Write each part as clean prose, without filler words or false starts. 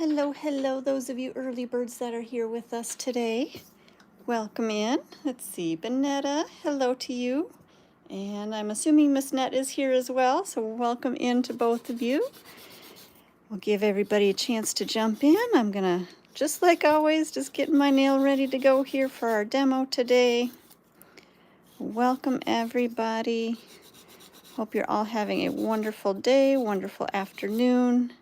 Hello, hello, those of you early birds that are here with us today. Welcome in. Let's see, Benetta, hello to you. And I'm assuming Miss Net is here as well, so welcome in to both of you. We'll give everybody a chance to jump in. I'm gonna, just like always, just getting my nail ready to go here for our demo today. Welcome everybody. Hope you're all having a wonderful day, wonderful afternoon.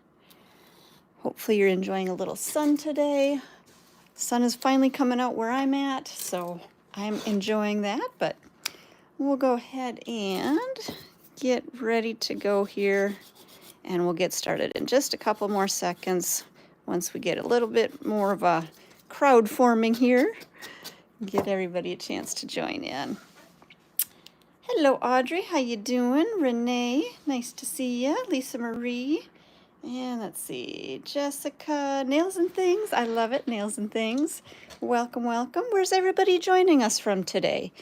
Hopefully you're enjoying a little sun today. Sun is finally coming out where I'm at, so I'm enjoying that, but we'll go ahead and get ready to go here, and we'll get started in just a couple more seconds once we get a little bit more of a crowd forming here. Give everybody a chance to join in. Hello, Audrey. How you doing? Renee, nice to see you. Lisa Marie. And let's see, Jessica, Nails and Things. I love it, Nails and Things. Welcome, welcome. Where's everybody joining us from today?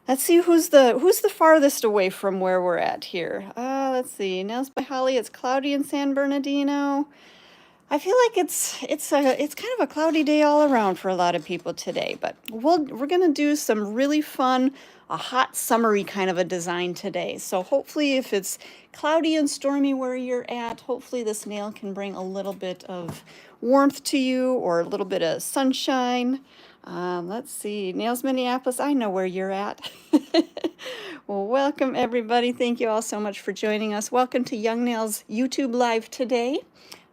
Let's see who's the farthest away from where we're at here. Let's see, Nails by Holly. It's cloudy in San Bernardino. I feel like it's kind of a cloudy day all around for a lot of people today, but we're gonna do some really fun, a hot summery kind of a design today. So hopefully if it's cloudy and stormy where you're at, hopefully this nail can bring a little bit of warmth to you or a little bit of sunshine. Let's see, Nails Minneapolis, I know where you're at. Well, welcome everybody. Thank you all so much for joining us. Welcome to Young Nails YouTube Live today.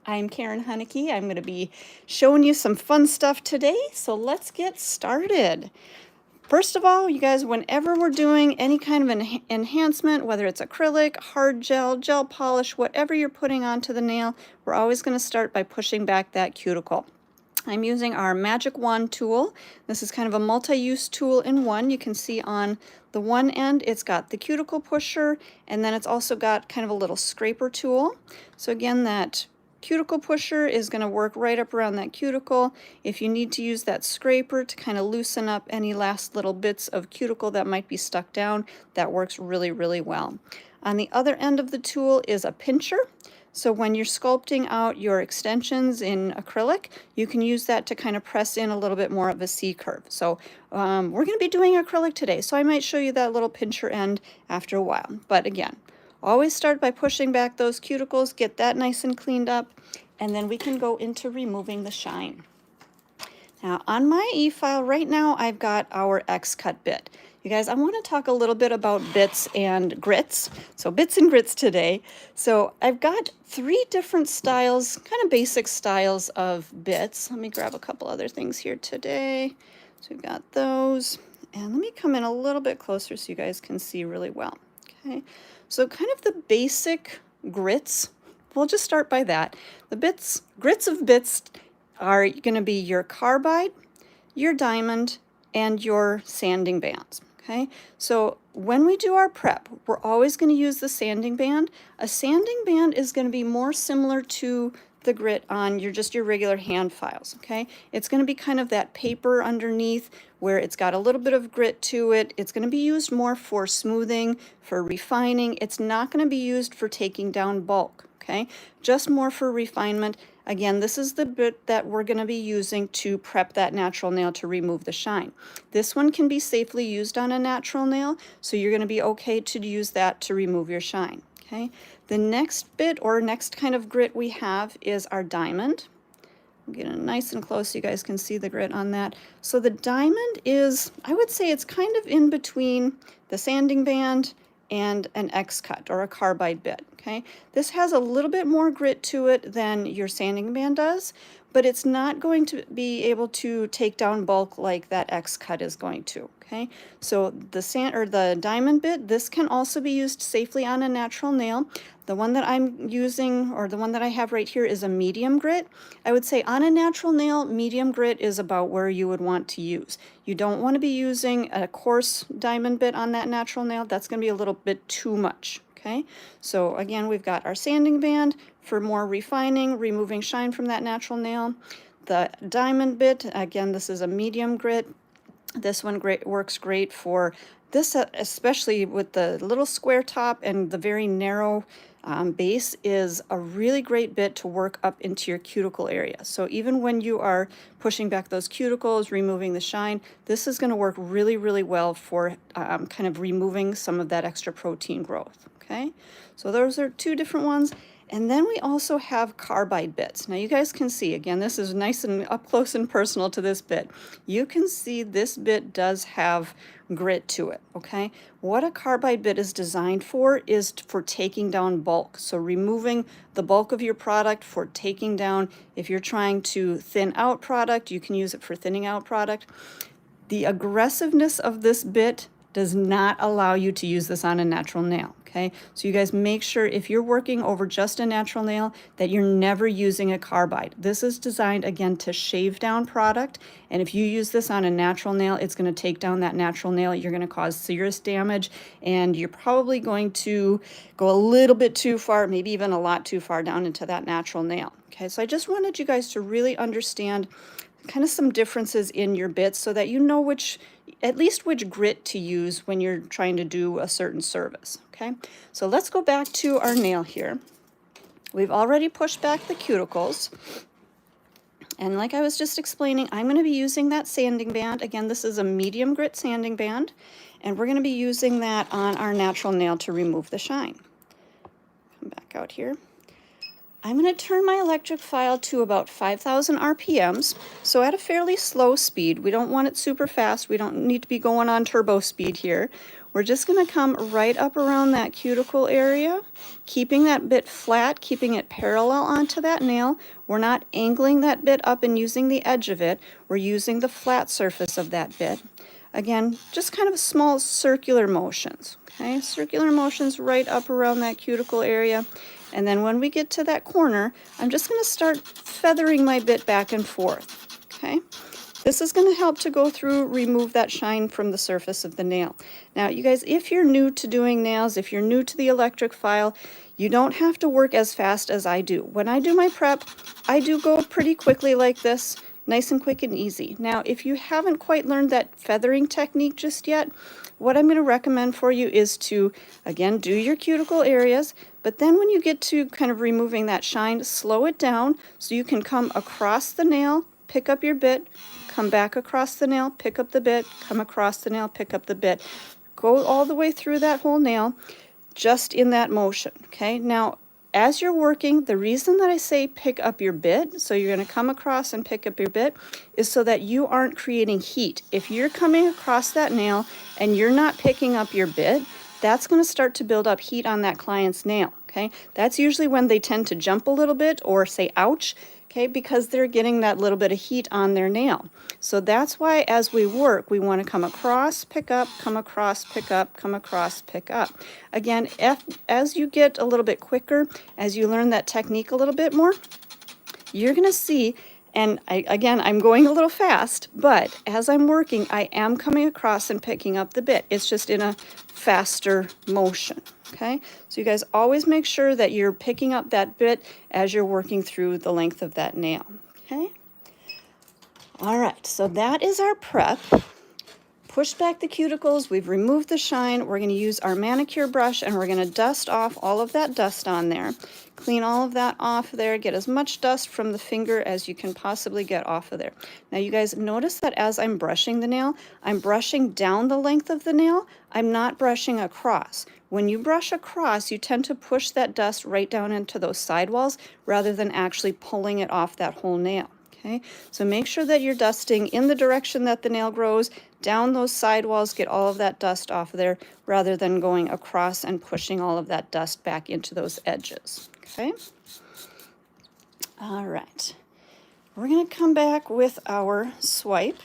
I'm Karen Hunnicky. I'm going to be showing you some fun stuff today, so let's get started. First of all, you guys, whenever we're doing any kind of an enhancement, whether it's acrylic, hard gel, gel polish, whatever you're putting onto the nail, we're always going to start by pushing back that cuticle. I'm using our Magic Wand tool. This is kind of a multi-use tool in one. You can see on the one end it's got the cuticle pusher, and then it's also got kind of a little scraper tool. So again, that cuticle pusher is going to work right up around that cuticle. If you need to use that scraper to kind of loosen up any last little bits of cuticle that might be stuck down, that works really, really well. On the other end of the tool is a pincher. So when you're sculpting out your extensions in acrylic, you can use that to kind of press in a little bit more of a C-curve. So we're going to be doing acrylic today, so I might show you that little pincher end after a while. But again, always start by pushing back those cuticles, get that nice and cleaned up, and then we can go into removing the shine. Now on my e-file right now, I've got our X-cut bit. You guys, I want to talk a little bit about bits and grits. So bits and grits today. So I've got 3 different styles, kind of basic styles of bits. Let me grab a couple other things here today. So we've got those. And let me come in a little bit closer so you guys can see really well. Okay. So kind of the basic grits, we'll just start by that. The grits of bits are going to be your carbide, your diamond, and your sanding bands. Okay, so when we do our prep, we're always going to use the sanding band. A sanding band is going to be more similar to the grit on your regular hand files. Okay, it's going to be kind of that paper underneath where it's got a little bit of grit to it. It's going to be used more for smoothing, for refining. It's not going to be used for taking down bulk. Okay, just more for refinement. Again, this is the bit that we're going to be using to prep that natural nail to remove the shine. This one can be safely used on a natural nail, so you're going to be okay to use that to remove your shine. Okay. The next bit or next kind of grit we have is our diamond. I'll get it nice and close so you guys can see the grit on that. So the diamond is, I would say it's kind of in between the sanding band and an X-cut or a carbide bit. Okay, this has a little bit more grit to it than your sanding band does, but it's not going to be able to take down bulk like that X-cut is going to. Okay, so the diamond bit, this can also be used safely on a natural nail. The one that I'm using, or the one that I have right here, is a medium grit. I would say on a natural nail, medium grit is about where you would want to use. You don't want to be using a coarse diamond bit on that natural nail. That's going to be a little bit too much. Okay, so again, we've got our sanding band for more refining, removing shine from that natural nail. The diamond bit, again, this is a medium grit. This one works great for this, especially with the little square top and the very narrow base is a really great bit to work up into your cuticle area. So even when you are pushing back those cuticles, removing the shine, this is going to work really, really well for kind of removing some of that extra protein growth. Okay, so those are two different ones. And then we also have carbide bits. Now you guys can see, again, this is nice and up close and personal to this bit. You can see this bit does have grit to it, okay? What a carbide bit is designed for is for taking down bulk. So removing the bulk of your product for taking down, if you're trying to thin out product, you can use it for thinning out product. The aggressiveness of this bit does not allow you to use this on a natural nail. Okay, so you guys make sure if you're working over just a natural nail that you're never using a carbide. This is designed again to shave down product, and if you use this on a natural nail, it's going to take down that natural nail. You're going to cause serious damage, and you're probably going to go a little bit too far, maybe even a lot too far down into that natural nail. Okay, so I just wanted you guys to really understand kind of some differences in your bits so that you know at least which grit to use when you're trying to do a certain service. Okay, so let's go back to our nail here. We've already pushed back the cuticles, and like I was just explaining, I'm going to be using that sanding band. Again, this is a medium grit sanding band, and we're going to be using that on our natural nail to remove the shine. Come back out here. I'm going to turn my electric file to about 5,000 RPMs, so at a fairly slow speed. We don't want it super fast. We don't need to be going on turbo speed here. We're just going to come right up around that cuticle area, keeping that bit flat, keeping it parallel onto that nail. We're not angling that bit up and using the edge of it. We're using the flat surface of that bit. Again, just kind of small circular motions. Okay, circular motions right up around that cuticle area. And then when we get to that corner, I'm just going to start feathering my bit back and forth. Okay, this is going to help to go through, remove that shine from the surface of the nail. Now, you guys, if you're new to doing nails, if you're new to the electric file, you don't have to work as fast as I do. When I do my prep, I do go pretty quickly like this, nice and quick and easy. Now, if you haven't quite learned that feathering technique just yet, what I'm going to recommend for you is to, again, do your cuticle areas, but then when you get to kind of removing that shine, slow it down so you can come across the nail, pick up your bit, come back across the nail, pick up the bit, come across the nail, pick up the bit. Go all the way through that whole nail just in that motion, okay? Now, as you're working, the reason that I say pick up your bit, so you're going to come across and pick up your bit, is so that you aren't creating heat. If you're coming across that nail and you're not picking up your bit, that's going to start to build up heat on that client's nail, okay? That's usually when they tend to jump a little bit or say ouch, okay, because they're getting that little bit of heat on their nail. So that's why as we work, we want to come across, pick up, come across, pick up, come across, pick up. Again, as you get a little bit quicker, as you learn that technique a little bit more, you're going to see, and I'm going a little fast, but as I'm working, I am coming across and picking up the bit. It's just in a faster motion, okay? So you guys always make sure that you're picking up that bit as you're working through the length of that nail, okay? All right, so that is our prep. Pushed back the cuticles, we've removed the shine. We're going to use our manicure brush and we're going to dust off all of that dust on there. Clean all of that off there, get as much dust from the finger as you can possibly get off of there. Now you guys notice that as I'm brushing the nail, I'm brushing down the length of the nail. I'm not brushing across. When you brush across, you tend to push that dust right down into those sidewalls rather than actually pulling it off that whole nail. Okay, so make sure that you're dusting in the direction that the nail grows, down those sidewalls, get all of that dust off of there, rather than going across and pushing all of that dust back into those edges. Okay, all right. We're going to come back with our swipe,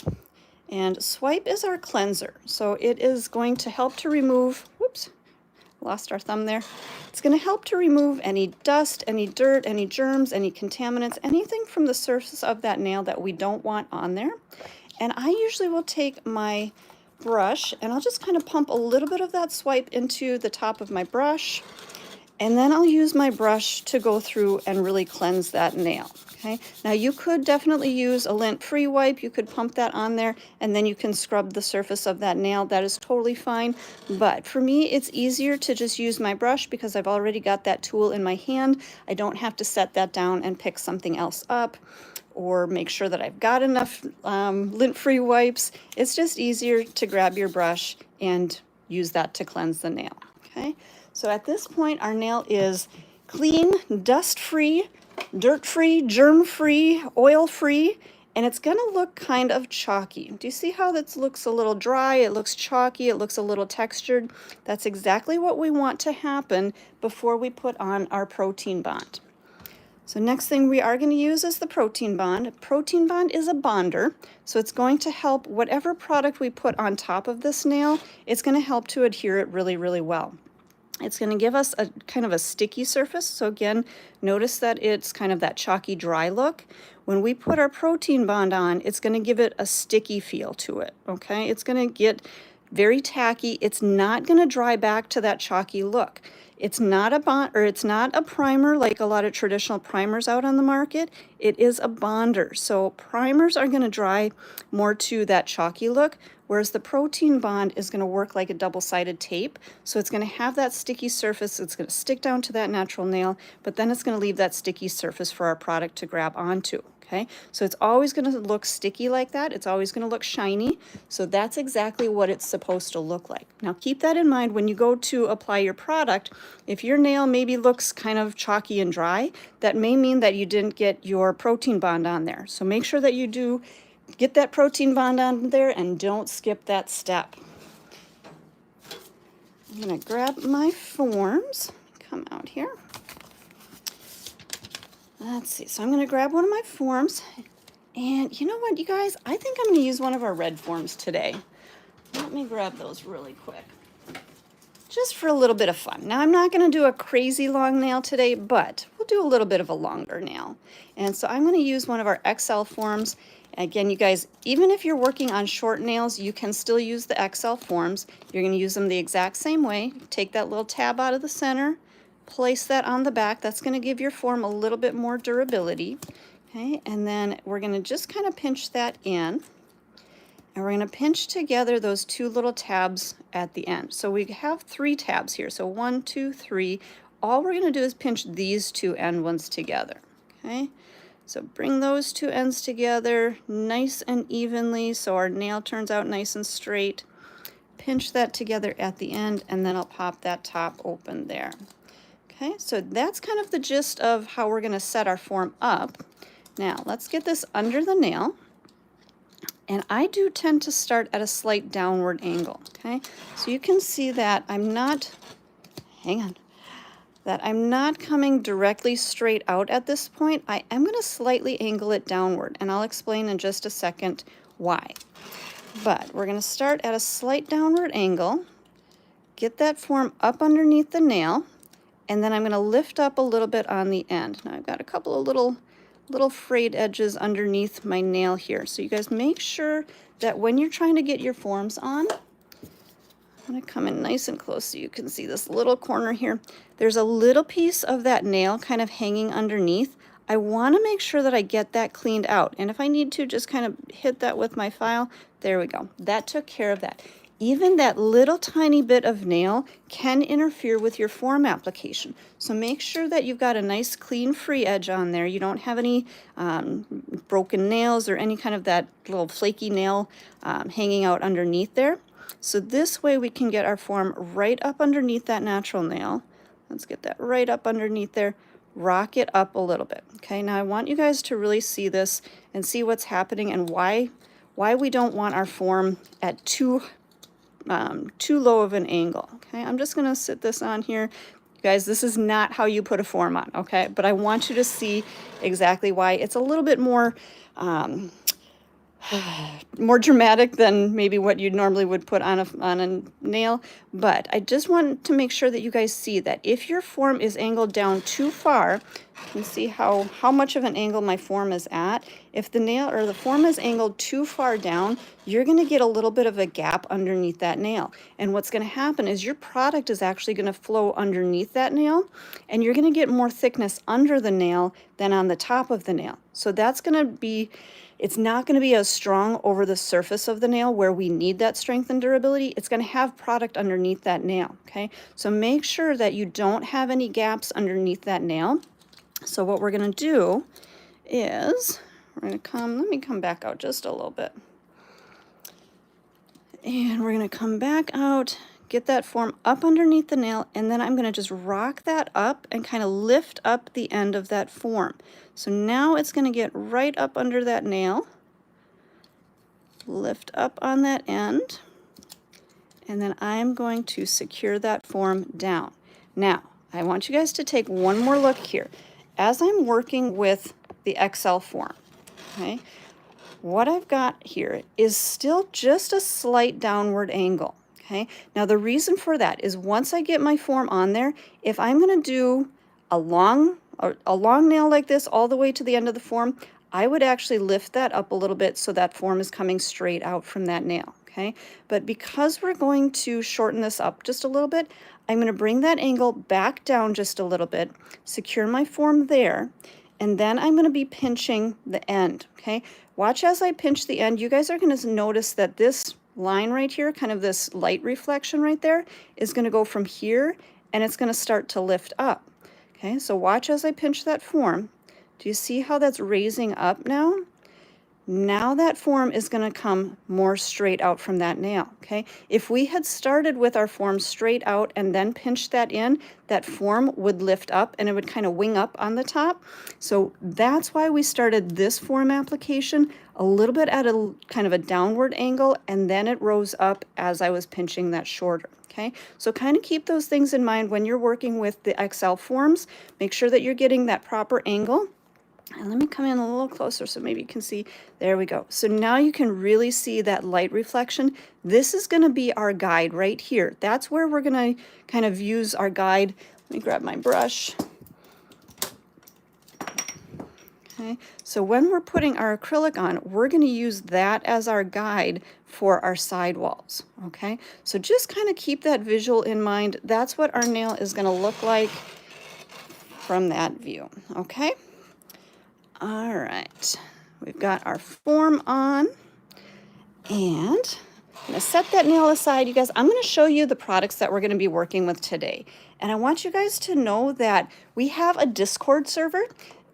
and swipe is our cleanser. So it is going to help to remove, whoops, lost our thumb there. It's going to help to remove any dust, any dirt, any germs, any contaminants, anything from the surface of that nail that we don't want on there. And I usually will take my brush and I'll just kind of pump a little bit of that swipe into the top of my brush. And then I'll use my brush to go through and really cleanse that nail. Okay, now you could definitely use a lint-free wipe. You could pump that on there and then you can scrub the surface of that nail. That is totally fine. But for me, it's easier to just use my brush because I've already got that tool in my hand. I don't have to set that down and pick something else up or make sure that I've got enough lint-free wipes. It's just easier to grab your brush and use that to cleanse the nail. Okay, so at this point, our nail is clean, dust-free, dirt-free, germ-free, oil-free, and it's going to look kind of chalky. Do you see how this looks a little dry? It looks chalky. It looks a little textured. That's exactly what we want to happen before we put on our protein bond. So next thing we are going to use is the protein bond. Protein bond is a bonder, so it's going to help whatever product we put on top of this nail, it's going to help to adhere it really, really well. It's going to give us a kind of a sticky surface. So again, notice that it's kind of that chalky dry look. When we put our protein bond on, it's going to give it a sticky feel to it, okay? It's going to get very tacky. It's not going to dry back to that chalky look. It's not a bond, or it's not a primer like a lot of traditional primers out on the market. It is a bonder. So primers are going to dry more to that chalky look, whereas the protein bond is going to work like a double-sided tape. So it's going to have that sticky surface. It's going to stick down to that natural nail, but then it's going to leave that sticky surface for our product to grab onto. Okay, so it's always going to look sticky like that. It's always going to look shiny. So that's exactly what it's supposed to look like. Now keep that in mind when you go to apply your product. If your nail maybe looks kind of chalky and dry, that may mean that you didn't get your protein bond on there. So make sure that you do get that protein bond on there and don't skip that step. I'm going to grab my forms, come out here. Let's see, so I'm going to grab one of my forms, and you know what, you guys, I think I'm going to use one of our red forms today. Let me grab those really quick, just for a little bit of fun. Now, I'm not going to do a crazy long nail today, but we'll do a little bit of a longer nail. And so I'm going to use one of our XL forms. Again, you guys, even if you're working on short nails, you can still use the XL forms. You're going to use them the exact same way. Take that little tab out of the center, place that on the back. That's going to give your form a little bit more durability. Okay, and then we're going to just kind of pinch that in. And we're going to pinch together those two little tabs at the end. So we have 3 tabs here. So 1, 2, 3. All we're going to do is pinch these 2 end ones together. Okay, so bring those 2 ends together nice and evenly so our nail turns out nice and straight. Pinch that together at the end, and then I'll pop that top open there. Okay, so that's kind of the gist of how we're going to set our form up. Now, let's get this under the nail. And I do tend to start at a slight downward angle, okay? So you can see that I'm not, that I'm not coming directly straight out at this point. I am going to slightly angle it downward, and I'll explain in just a second why. But we're going to start at a slight downward angle, get that form up underneath the nail, and then I'm going to lift up a little bit on the end. Now I've got a couple of little frayed edges underneath my nail here. So you guys make sure that when you're trying to get your forms on, I'm going to come in nice and close so you can see this little corner here. There's a little piece of that nail kind of hanging underneath. I want to make sure that I get that cleaned out. And if I need to, just kind of hit that with my file. There we go. That took care of that. Even that little tiny bit of nail can interfere with your form application. So make sure that you've got a nice clean free edge on there. You don't have any broken nails or any kind of that little flaky nail hanging out underneath there. So this way we can get our form right up underneath that natural nail. Let's get that right up underneath there. Rock it up a little bit. Okay, now I want you guys to really see this and see what's happening and why we don't want our form at too low of an angle. Okay, I'm just going to sit this on here. You guys, this is not how you put a form on, okay? But I want you to see exactly why. It's a little bit more more dramatic than maybe what you normally would put on a nail, but I just want to make sure that you guys see that if your form is angled down too far, you can see how much of an angle my form is at. If the nail or the form is angled too far down, you're going to get a little bit of a gap underneath that nail. And what's going to happen is your product is actually going to flow underneath that nail, and you're going to get more thickness under the nail than on the top of the nail. So that's going to be, it's not going to be as strong over the surface of the nail where we need that strength and durability. It's going to have product underneath that nail, okay? So make sure that you don't have any gaps underneath that nail. So what we're going to do is, we're going to let me come back out just a little bit. And we're going to come back out, get that form up underneath the nail, and then I'm going to just rock that up and kind of lift up the end of that form. So now it's going to get right up under that nail, lift up on that end, and then I'm going to secure that form down. Now, I want you guys to take one more look here. As I'm working with the XL form, okay, what I've got here is still just a slight downward angle, okay? Now, the reason for that is once I get my form on there, if I'm going to do a long nail like this all the way to the end of the form, I would actually lift that up a little bit so that form is coming straight out from that nail, okay? But because we're going to shorten this up just a little bit, I'm going to bring that angle back down just a little bit, secure my form there, and then I'm going to be pinching the end, okay? Watch as I pinch the end. You guys are going to notice that this line right here, kind of this light reflection right there, is going to go from here, and it's going to start to lift up, okay? So watch as I pinch that form. Do you see how that's raising up now? Now that form is going to come more straight out from that nail, okay? If we had started with our form straight out and then pinched that in, that form would lift up and it would kind of wing up on the top. So that's why we started this form application a little bit at a kind of a downward angle, and then it rose up as I was pinching that shorter. Okay, so kind of keep those things in mind when you're working with the XL forms. Make sure that you're getting that proper angle. And let me come in a little closer so maybe you can see. There we go. So now you can really see that light reflection. This is going to be our guide right here. That's where we're going to kind of use our guide. Let me grab my brush. Okay, so when we're putting our acrylic on, we're going to use that as our guide for our sidewalls. Okay, so just kind of keep that visual in mind. That's what our nail is going to look like from that view. Okay. All right, we've got our form on, and I'm going to set that nail aside. You guys, I'm going to show you the products that we're going to be working with today. And I want you guys to know that we have a Discord server.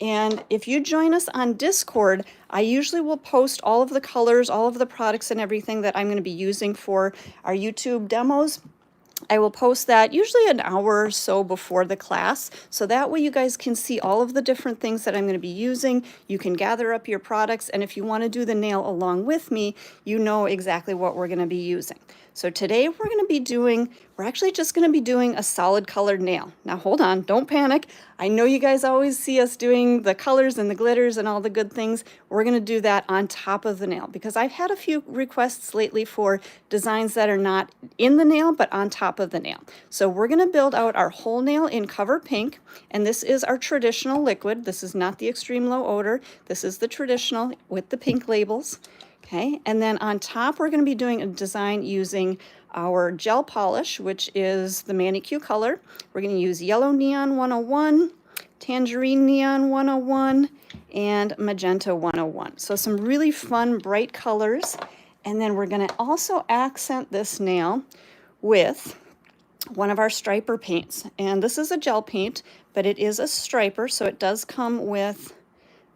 And if you join us on Discord, I usually will post all of the colors, all of the products and everything that I'm going to be using for our YouTube demos. I will post that usually an hour or so before the class, so that way you guys can see all of the different things that I'm going to be using. You can gather up your products, and if you want to do the nail along with me, you know exactly what we're going to be using. So today we're actually just going to be doing a solid colored nail. Now hold on, don't panic. I know you guys always see us doing the colors and the glitters and all the good things. We're going to do that on top of the nail because I've had a few requests lately for designs that are not in the nail but on top of the nail. So we're going to build out our whole nail in Cover Pink, and this is our traditional liquid. This is not the extreme low odor. This is the traditional with the pink labels. Okay, and then on top we're going to be doing a design using our gel polish, which is the Manicure color. We're going to use Yellow Neon 101, Tangerine Neon 101, and Magenta 101. So some really fun, bright colors. And then we're going to also accent this nail with one of our striper paints. And this is a gel paint, but it is a striper, so it does come with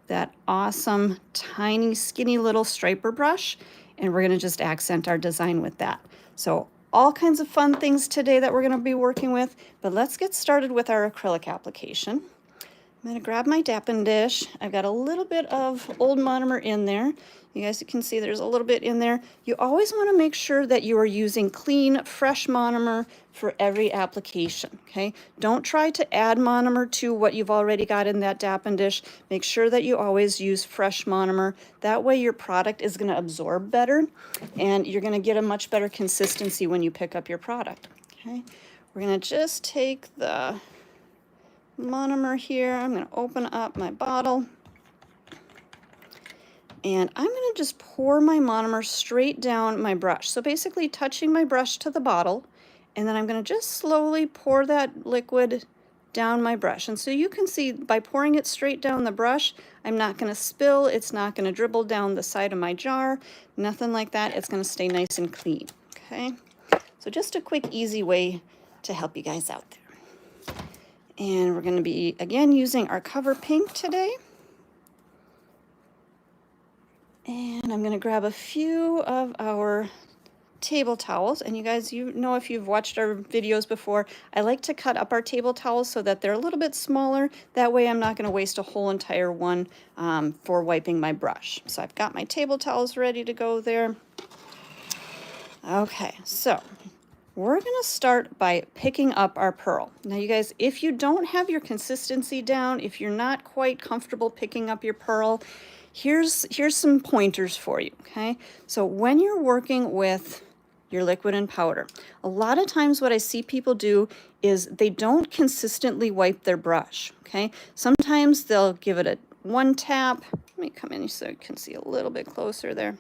that awesome, tiny, skinny little striper brush, and we're going to just accent our design with that. So all kinds of fun things today that we're going to be working with, but let's get started with our acrylic application. I'm I'm going to grab my Dappen dish. I've got a little bit of old monomer in there. You guys can see there's a little bit in there. You always want to make sure that you are using clean, fresh monomer for every application, okay? Don't try to add monomer to what you've already got in that Dappen dish. Make sure that you always use fresh monomer. That way your product is going to absorb better and you're going to get a much better consistency when you pick up your product, okay? We're going to just take the monomer here. I'm going to open up my bottle and I'm going to just pour my monomer straight down my brush. So basically touching my brush to the bottle, and then I'm going to just slowly pour that liquid down my brush. And so you can see by pouring it straight down the brush, I'm not going to spill, it's not going to dribble down the side of my jar, nothing like that. It's going to stay nice and clean, okay? So just a quick, easy way to help you guys out there. And we're going to be, again, using our Cover Pink today. And I'm going to grab a few of our table towels. And you guys, you know, if you've watched our videos before, I like to cut up our table towels so that they're a little bit smaller. That way I'm not going to waste a whole entire one for wiping my brush. So I've got my table towels ready to go there. Okay, so we're going to start by picking up our pearl. Now you guys, if you don't have your consistency down, if you're not quite comfortable picking up your pearl, here's some pointers for you, okay? So when you're working with your liquid and powder, a lot of times what I see people do is they don't consistently wipe their brush, okay? Sometimes they'll give it a one tap. Let me come in so you can see a little bit closer there.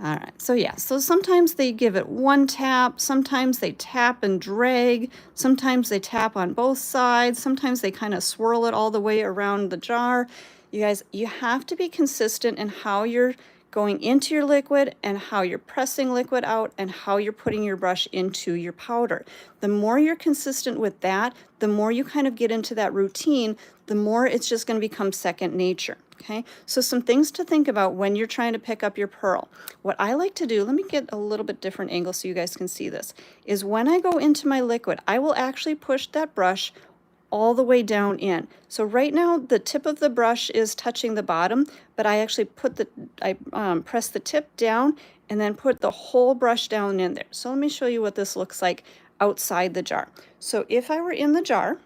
All right, so yeah, so sometimes they give it one tap, sometimes they tap and drag, sometimes they tap on both sides, sometimes they kind of swirl it all the way around the jar. You guys, you have to be consistent in how you're going into your liquid and how you're pressing liquid out and how you're putting your brush into your powder. The more you're consistent with that, the more you kind of get into that routine, the more it's just going to become second nature. Okay, so some things to think about when you're trying to pick up your pearl. What I like to do, let me get a little bit different angle so you guys can see this, is when I go into my liquid, I will actually push that brush all the way down in. So right now the tip of the brush is touching the bottom, but I actually press the tip down and then put the whole brush down in there. So let me show you what this looks like outside the jar. So if I were in the jar,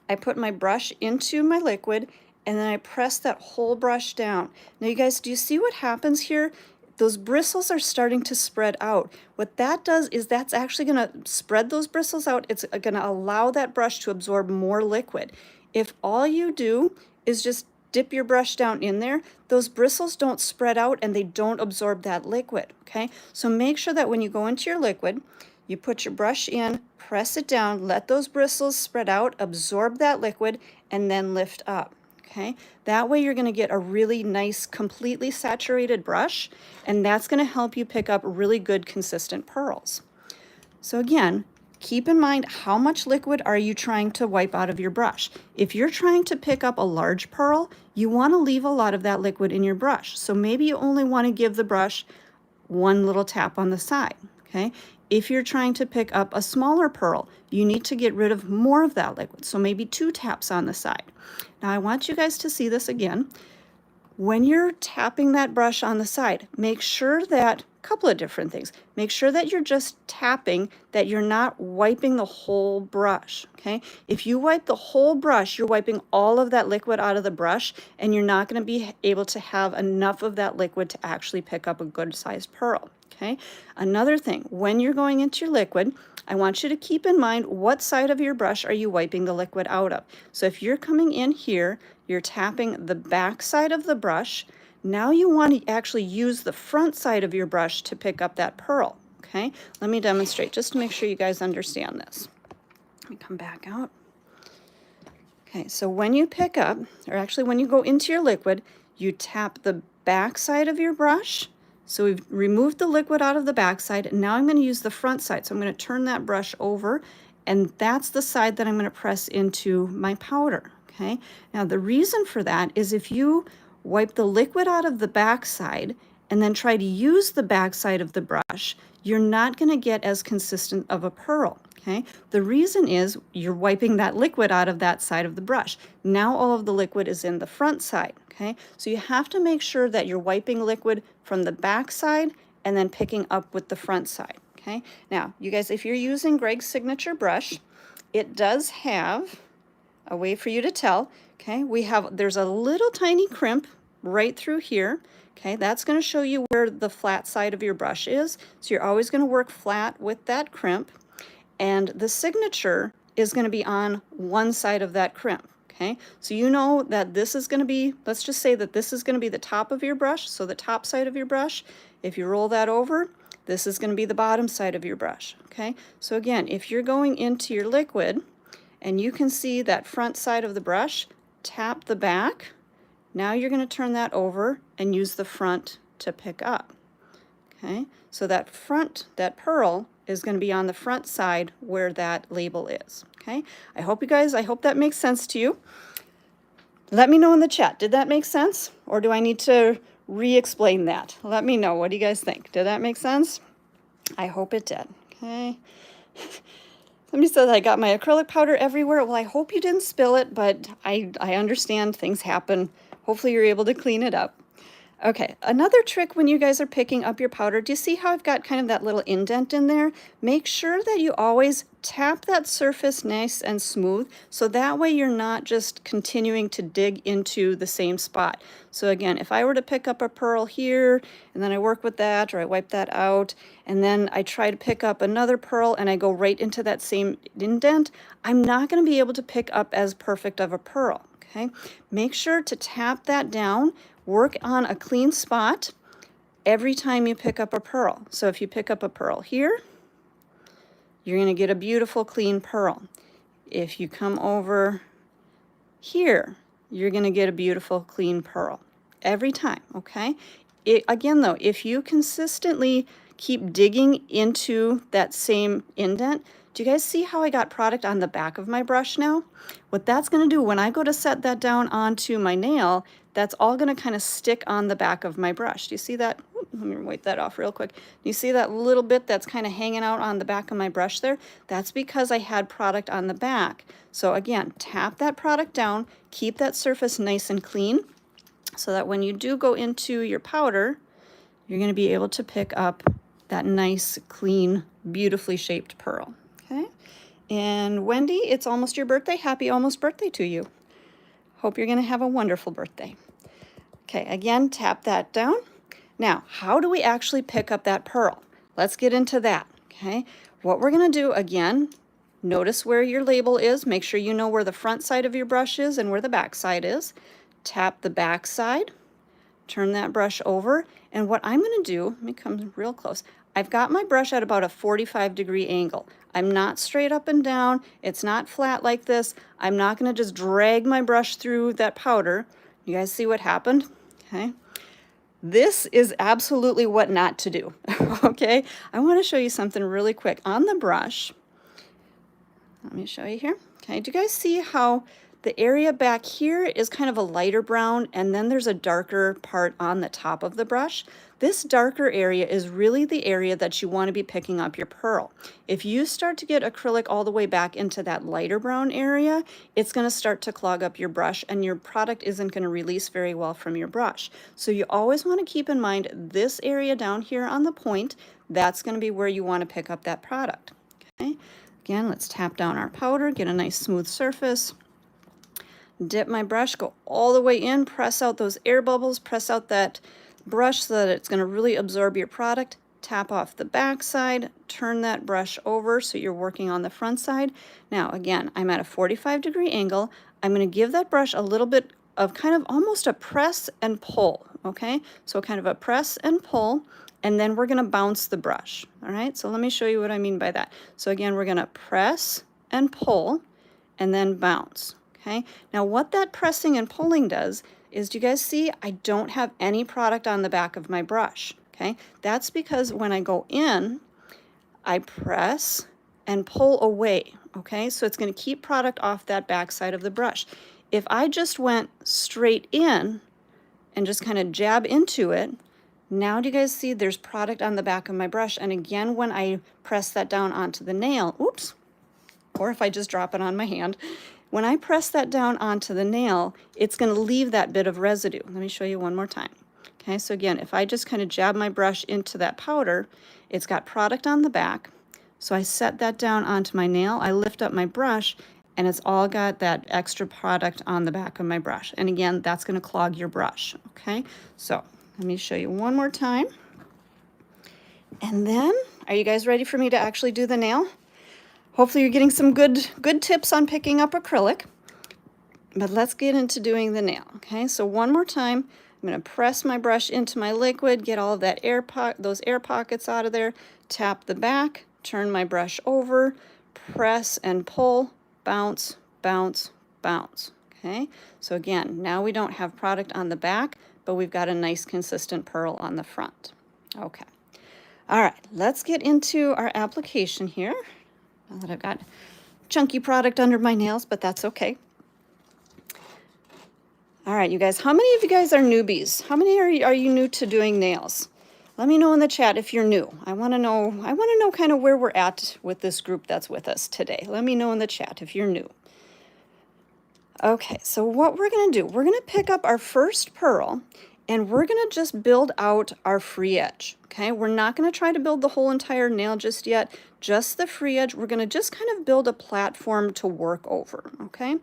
I put my brush into my liquid and then I press that whole brush down. Now you guys, do you see what happens here? Those bristles are starting to spread out. What that does is that's actually going to spread those bristles out. It's going to allow that brush to absorb more liquid. If all you do is just dip your brush down in there, those bristles don't spread out and they don't absorb that liquid, okay? So make sure that when you go into your liquid, you put your brush in, press it down, let those bristles spread out, absorb that liquid, and then lift up. Okay, that way you're going to get a really nice, completely saturated brush, and that's going to help you pick up really good, consistent pearls. So again, keep in mind how much liquid are you trying to wipe out of your brush. If you're trying to pick up a large pearl, you want to leave a lot of that liquid in your brush. So maybe you only want to give the brush one little tap on the side. Okay. If you're trying to pick up a smaller pearl, you need to get rid of more of that liquid. So maybe 2 taps on the side. Now I want you guys to see this again. When you're tapping that brush on the side, make sure that, a couple of different things, make sure that you're just tapping, that you're not wiping the whole brush, okay? If you wipe the whole brush, you're wiping all of that liquid out of the brush, and you're not going to be able to have enough of that liquid to actually pick up a good sized pearl. Okay. Another thing, when you're going into your liquid, I want you to keep in mind what side of your brush are you wiping the liquid out of. So if you're coming in here, you're tapping the back side of the brush. Now you want to actually use the front side of your brush to pick up that pearl. Okay. Let me demonstrate just to make sure you guys understand this. Let me come back out. Okay. So when you pick up, or actually when you go into your liquid, you tap the back side of your brush. So we've removed the liquid out of the back side, and now I'm going to use the front side. So I'm going to turn that brush over, and that's the side that I'm going to press into my powder, okay? Now the reason for that is if you wipe the liquid out of the back side and then try to use the back side of the brush, you're not going to get as consistent of a pearl, Okay, the reason is you're wiping that liquid out of that side of the brush. Now all of the liquid is in the front side, okay? So you have to make sure that you're wiping liquid from the back side and then picking up with the front side, okay? Now, you guys, if you're using Greg's signature brush, it does have a way for you to tell, okay? There's a little tiny crimp right through here, okay? That's gonna show you where the flat side of your brush is. So you're always gonna work flat with that crimp. And the signature is going to be on one side of that crimp, okay? So you know that this is going to be, let's just say that this is going to be the top of your brush, so the top side of your brush. If you roll that over, this is going to be the bottom side of your brush, okay? So again, if you're going into your liquid and you can see that front side of the brush, tap the back. Now you're going to turn that over and use the front to pick up, okay? So that pearl is going to be on the front side where that label is, okay? I hope that makes sense to you. Let me know in the chat, did that make sense? Or do I need to re-explain that? Let me know, what do you guys think? Did that make sense? I hope it did, okay? Somebody said I got my acrylic powder everywhere. Well, I hope you didn't spill it, but I understand things happen. Hopefully you're able to clean it up. Okay, another trick when you guys are picking up your powder, do you see how I've got kind of that little indent in there? Make sure that you always tap that surface nice and smooth, so that way you're not just continuing to dig into the same spot. So again, if I were to pick up a pearl here, and then I work with that, or I wipe that out, and then I try to pick up another pearl and I go right into that same indent, I'm not going to be able to pick up as perfect of a pearl. Okay, make sure to tap that down. Work on a clean spot every time you pick up a pearl. So if you pick up a pearl here, you're going to get a beautiful clean pearl. If you come over here, you're going to get a beautiful clean pearl every time, okay? Again though, if you consistently keep digging into that same indent, do you guys see how I got product on the back of my brush now? What that's going to do when I go to set that down onto my nail, that's all going to kind of stick on the back of my brush. Do you see that? Let me wipe that off real quick. Do you see that little bit that's kind of hanging out on the back of my brush there? That's because I had product on the back. So again, tap that product down, keep that surface nice and clean, so that when you do go into your powder, you're going to be able to pick up that nice, clean, beautifully shaped pearl. Okay? And Wendy, it's almost your birthday. Happy almost birthday to you. Hope you're going to have a wonderful birthday. Okay, again, tap that down. Now, how do we actually pick up that pearl? Let's get into that, okay? What we're going to do, again, notice where your label is. Make sure you know where the front side of your brush is and where the back side is. Tap the back side, turn that brush over, and what I'm going to do, let me come real close. I've got my brush at about a 45-degree angle. I'm not straight up and down. It's not flat like this. I'm not going to just drag my brush through that powder. You guys see what happened? Okay. This is absolutely what not to do. Okay. I want to show you something really quick. On the brush, let me show you here. Okay. Do you guys see how the area back here is kind of a lighter brown, and then there's a darker part on the top of the brush? This darker area is really the area that you want to be picking up your pearl. If you start to get acrylic all the way back into that lighter brown area, it's going to start to clog up your brush and your product isn't going to release very well from your brush. So you always want to keep in mind this area down here on the point, that's going to be where you want to pick up that product. Okay. Again, let's tap down our powder, get a nice smooth surface. Dip my brush, go all the way in, press out those air bubbles, press out that brush so that it's going to really absorb your product. Tap off the back side, turn that brush over so you're working on the front side. Now again, I'm at a 45-degree angle. I'm going to give that brush a little bit of kind of almost a press and pull, okay? So kind of a press and pull, and then we're going to bounce the brush, all right? So let me show you what I mean by that. So again, we're going to press and pull and then bounce. Okay, now what that pressing and pulling does is, do you guys see I don't have any product on the back of my brush? Okay, that's because when I go in, I press and pull away. Okay, so it's going to keep product off that back side of the brush. If I just went straight in and just kind of jab into it, now do you guys see there's product on the back of my brush? And again, when I press that down onto the nail, oops, or if I just drop it on my hand, when I press that down onto the nail, it's going to leave that bit of residue. Let me show you one more time. Okay, so again, if I just kind of jab my brush into that powder, it's got product on the back. So I set that down onto my nail, I lift up my brush, and it's all got that extra product on the back of my brush. And again, that's going to clog your brush. Okay, so let me show you one more time. And then, are you guys ready for me to actually do the nail? Hopefully you're getting some good tips on picking up acrylic. But let's get into doing the nail. Okay, so one more time, I'm going to press my brush into my liquid, get all of that those air pockets out of there, tap the back, turn my brush over, press and pull, bounce, bounce, bounce. Okay, so again, now we don't have product on the back, but we've got a nice consistent pearl on the front. Okay, all right, let's get into our application here. Now that I've got chunky product under my nails, but that's okay. All right, you guys, how many of you guys are newbies? How many are you new to doing nails? Let me know in the chat if you're new. I want to know kind of where we're at with this group that's with us today. Let me know in the chat if you're new. Okay, so what we're going to do, we're going to pick up our first pearl and we're going to just build out our free edge. Okay, we're not going to try to build the whole entire nail just yet, just the free edge. We're going to just kind of build a platform to work over. Okay.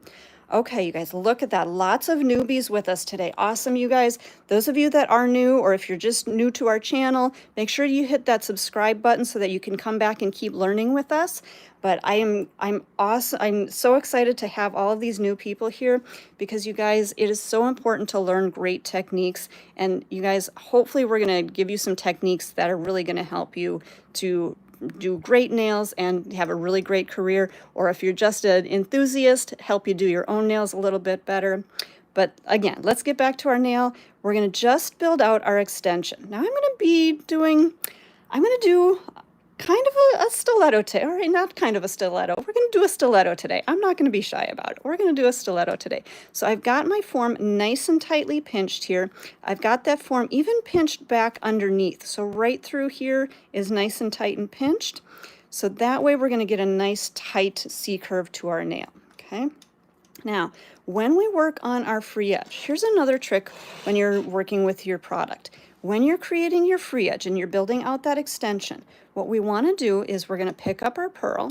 Okay, you guys, look at that. Lots of newbies with us today. Awesome, you guys. Those of you that are new, or if you're just new to our channel, make sure you hit that subscribe button so that you can come back and keep learning with us. But I'm awesome. I'm so excited to have all of these new people here because you guys, it is so important to learn great techniques. And you guys, hopefully we're going to give you some techniques that are really going to help you to do great nails and have a really great career, or if you're just an enthusiast, help you do your own nails a little bit better. But again, let's get back to our nail. We're going to just build out our extension. Now I'm going to do kind of a stiletto today, or not kind of a stiletto. We're going to do a stiletto today. I'm not going to be shy about it. We're going to do a stiletto today. So I've got my form nice and tightly pinched here. I've got that form even pinched back underneath. So right through here is nice and tight and pinched. So that way we're going to get a nice tight C curve to our nail. Okay. Now, when we work on our free edge, here's another trick when you're working with your product. When you're creating your free edge and you're building out that extension, what we want to do is we're going to pick up our pearl.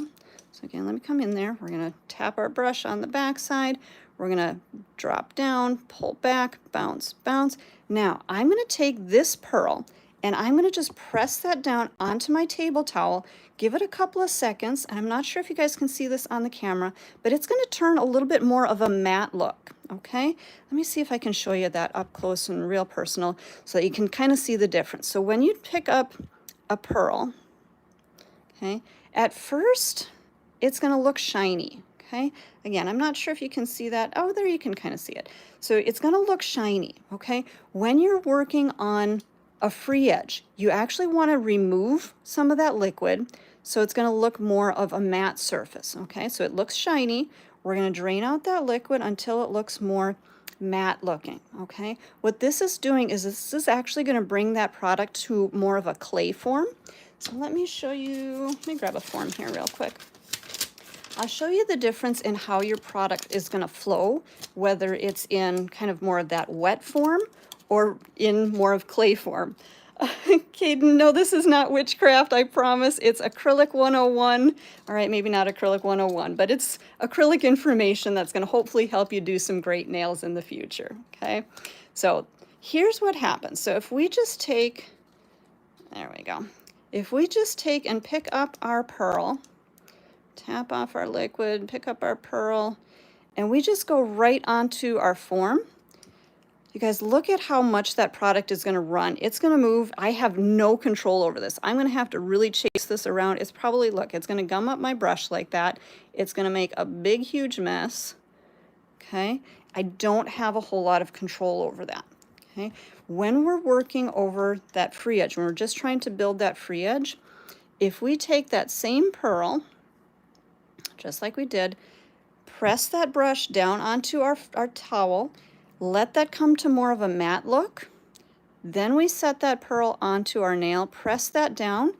So again, let me come in there. We're going to tap our brush on the back side. We're going to drop down, pull back, bounce, bounce. Now, I'm going to take this pearl and I'm going to just press that down onto my table towel, give it a couple of seconds, and I'm not sure if you guys can see this on the camera, but it's going to turn a little bit more of a matte look, okay? Let me see if I can show you that up close and real personal so that you can kind of see the difference. So when you pick up a pearl, okay, at first it's going to look shiny, okay? Again, I'm not sure if you can see that. Oh, there you can kind of see it. So it's going to look shiny, okay? When you're working on a free edge, you actually want to remove some of that liquid so it's going to look more of a matte surface. Okay, so it looks shiny. We're going to drain out that liquid until it looks more matte looking. Okay, what this is doing is this is actually going to bring that product to more of a clay form. So let me show you, let me grab a form here real quick. I'll show you the difference in how your product is going to flow, whether it's in kind of more of that wet form or in more of clay form. Caden, no, this is not witchcraft, I promise. It's Acrylic 101. All right, maybe not Acrylic 101, but it's acrylic information that's going to hopefully help you do some great nails in the future, okay? So here's what happens. So if we just take, there we go. If we just take and pick up our pearl, tap off our liquid, pick up our pearl, and we just go right onto our form, you guys, look at how much that product is going to run. It's going to move. I have no control over this. I'm going to have to really chase this around. It's probably, look, it's going to gum up my brush like that. It's going to make a big, huge mess. Okay. I don't have a whole lot of control over that. Okay. When we're working over that free edge, when we're just trying to build that free edge, if we take that same pearl, just like we did, press that brush down onto our towel, let that come to more of a matte look. Then we set that pearl onto our nail, press that down,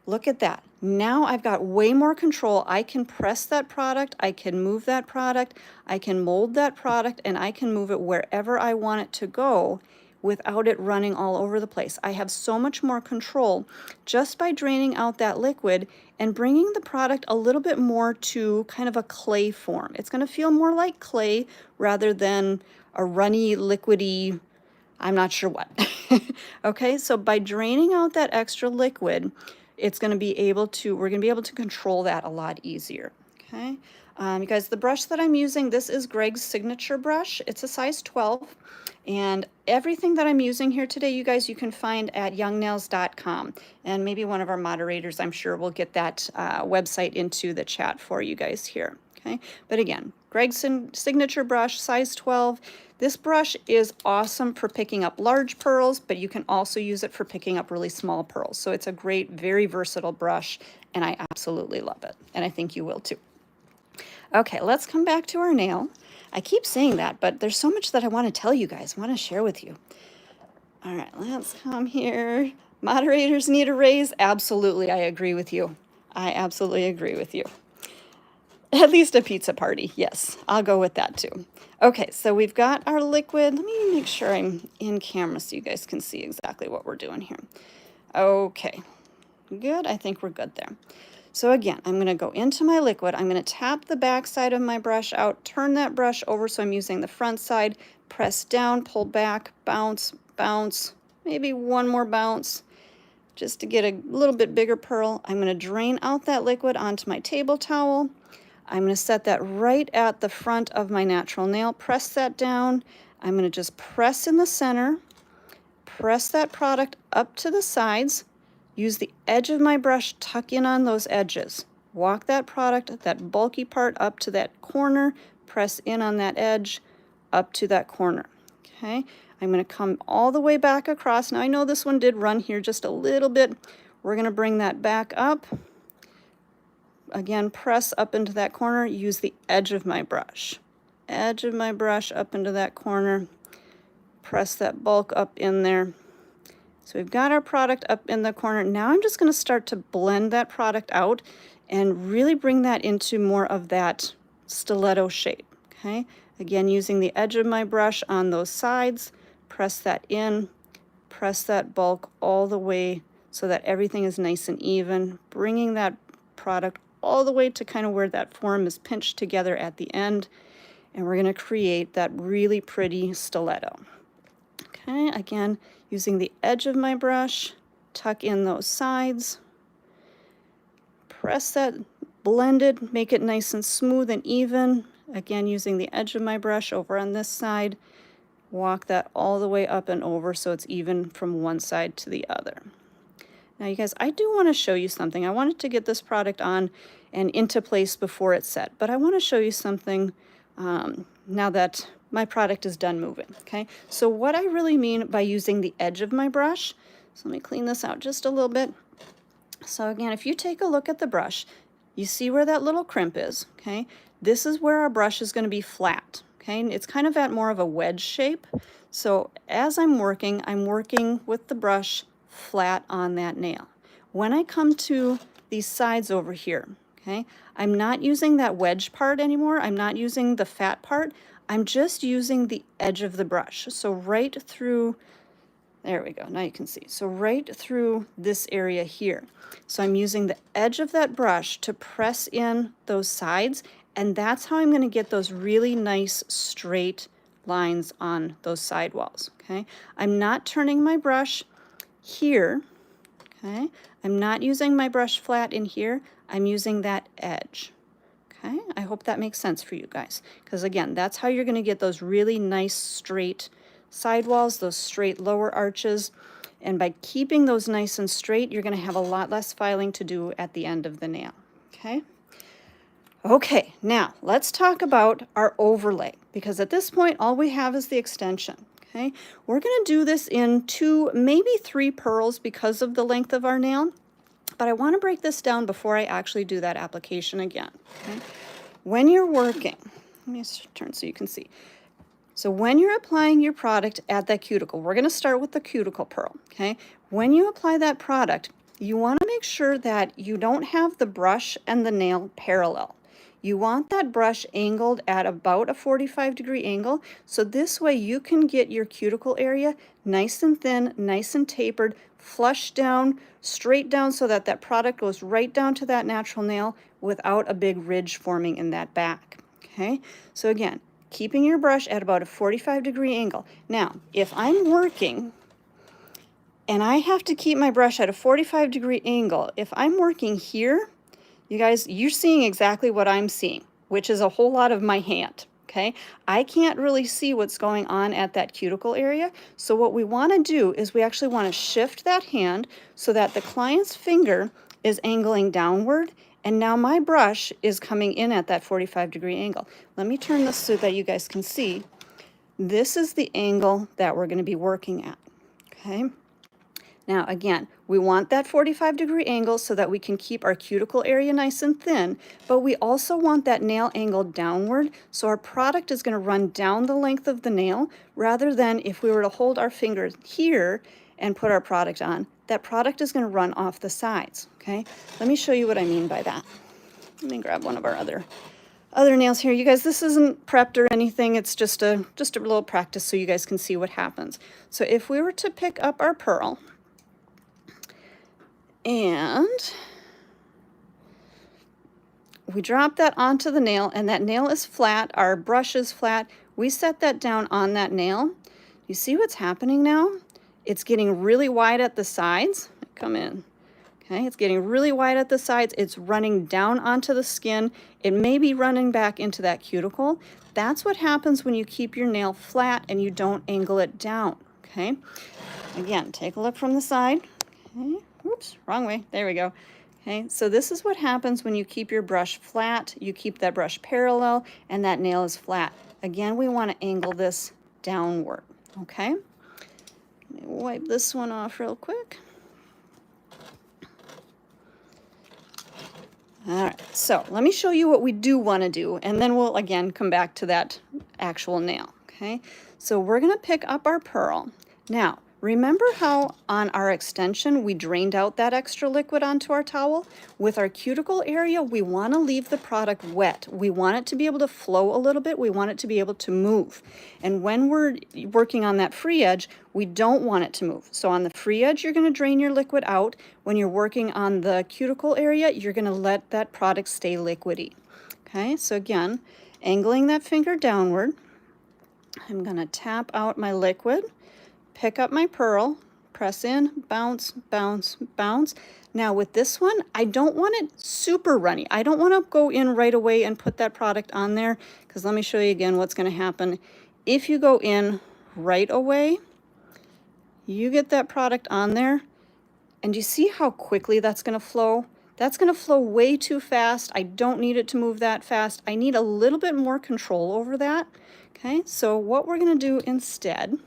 Look at that. Now I've got way more control. I can press that product, I can move that product, I can mold that product, and I can move it wherever I want it to go without it running all over the place. I have so much more control just by draining out that liquid and bringing the product a little bit more to kind of a clay form. It's going to feel more like clay rather than a runny, liquidy, I'm not sure what. Okay, so by draining out that extra liquid, it's going to be able to, we're going to be able to control that a lot easier. Okay, you guys, the brush that I'm using, this is Greg's signature brush. It's a size 12, and everything that I'm using here today, you guys, you can find at youngnails.com, and maybe one of our moderators, I'm sure, will get that website into the chat for you guys here. Okay, but again, Greg's signature brush, size 12. This brush is awesome for picking up large pearls, but you can also use it for picking up really small pearls. So it's a great, very versatile brush, and I absolutely love it, and I think you will too. Okay, let's come back to our nail. I keep saying that, but there's so much that I want to tell you guys, I want to share with you. All right, let's come here. Moderators need a raise? Absolutely, I agree with you. I absolutely agree with you. At least a pizza party, yes, I'll go with that too. Okay, so we've got our liquid. Let me make sure I'm in camera so you guys can see exactly what we're doing here. Okay, good, I think we're good there. So again, I'm gonna go into my liquid, I'm gonna tap the back side of my brush out, turn that brush over so I'm using the front side, press down, pull back, bounce, bounce, maybe one more bounce, just to get a little bit bigger pearl. I'm gonna drain out that liquid onto my table towel. I'm going to set that right at the front of my natural nail, press that down. I'm going to just press in the center, press that product up to the sides, use the edge of my brush, tuck in on those edges. Walk that product, that bulky part up to that corner, press in on that edge, up to that corner. Okay, I'm going to come all the way back across. Now I know this one did run here just a little bit. We're going to bring that back up. Again, press up into that corner, use the edge of my brush. Edge of my brush up into that corner, press that bulk up in there. So we've got our product up in the corner. Now I'm just going to start to blend that product out and really bring that into more of that stiletto shape. Okay, again, using the edge of my brush on those sides, press that in, press that bulk all the way so that everything is nice and even, bringing that product all the way to kind of where that form is pinched together at the end, and we're going to create that really pretty stiletto. Okay, again, using the edge of my brush, tuck in those sides, press that, blend it, make it nice and smooth and even. Again, using the edge of my brush over on this side, walk that all the way up and over so it's even from one side to the other. Now you guys, I do want to show you something. I wanted to get this product on and into place before it's set, but I want to show you something now that my product is done moving, okay? So what I really mean by using the edge of my brush, so let me clean this out just a little bit. So again, if you take a look at the brush, you see where that little crimp is, okay? This is where our brush is going to be flat, okay? And it's kind of at more of a wedge shape. So as I'm working with the brush flat on that nail. When I come to these sides over here, okay, I'm not using that wedge part anymore. I'm not using the fat part. I'm just using the edge of the brush. So right through, there we go, now you can see. So right through this area here. So I'm using the edge of that brush to press in those sides, and that's how I'm going to get those really nice straight lines on those side walls, okay? I'm not turning my brush here, okay? I'm not using my brush flat in here. I'm using that edge, okay? I hope that makes sense for you guys, because again, that's how you're going to get those really nice straight sidewalls, those straight lower arches, and by keeping those nice and straight, you're going to have a lot less filing to do at the end of the nail, okay? Okay, now let's talk about our overlay, because at this point, all we have is the extension. Okay, we're going to do this in 2, maybe 3 pearls because of the length of our nail, but I want to break this down before I actually do that application again. Okay? When you're working, let me turn so you can see. So when you're applying your product at that cuticle, we're going to start with the cuticle pearl. Okay, when you apply that product, you want to make sure that you don't have the brush and the nail parallel. You want that brush angled at about a 45-degree angle, so this way you can get your cuticle area nice and thin, nice and tapered, flush down, straight down, so that that product goes right down to that natural nail without a big ridge forming in that back. Okay, so again, keeping your brush at about a 45-degree angle. Now, if I'm working and I have to keep my brush at a 45-degree angle, if I'm working here, you guys, you're seeing exactly what I'm seeing, which is a whole lot of my hand, okay? I can't really see what's going on at that cuticle area, so what we want to do is we actually want to shift that hand so that the client's finger is angling downward, and now my brush is coming in at that 45-degree angle. Let me turn this so that you guys can see. This is the angle that we're going to be working at, okay? Now again, we want that 45-degree angle so that we can keep our cuticle area nice and thin, but we also want that nail angled downward, so our product is going to run down the length of the nail, rather than if we were to hold our finger here and put our product on, that product is going to run off the sides, okay? Let me show you what I mean by that. Let me grab one of our other nails here. You guys, this isn't prepped or anything, it's just a little practice so you guys can see what happens. So if we were to pick up our pearl, and we drop that onto the nail, and that nail is flat, our brush is flat, we set that down on that nail. You see what's happening now? It's getting really wide at the sides. Come in. Okay, it's getting really wide at the sides. It's running down onto the skin. It may be running back into that cuticle. That's what happens when you keep your nail flat and you don't angle it down, okay? Again, take a look from the side. Okay. Oops, wrong way. There we go. Okay, so this is what happens when you keep your brush flat, you keep that brush parallel, and that nail is flat. Again, we want to angle this downward, okay? Let me wipe this one off real quick. All right, so let me show you what we do want to do, and then we'll again come back to that actual nail, okay? So we're going to pick up our pearl. Now, remember how on our extension we drained out that extra liquid onto our towel? With our cuticle area, we want to leave the product wet. We want it to be able to flow a little bit. We want it to be able to move. And when we're working on that free edge, we don't want it to move. So on the free edge, you're going to drain your liquid out. When you're working on the cuticle area, you're going to let that product stay liquidy. Okay, so again, angling that finger downward, I'm going to tap out my liquid. Pick up my pearl, press in, bounce, bounce, bounce. Now with this one, I don't want it super runny. I don't want to go in right away and put that product on there, because let me show you again what's going to happen. If you go in right away, you get that product on there, and you see how quickly that's going to flow? That's going to flow way too fast. I don't need it to move that fast. I need a little bit more control over that. Okay, so what we're going to do instead,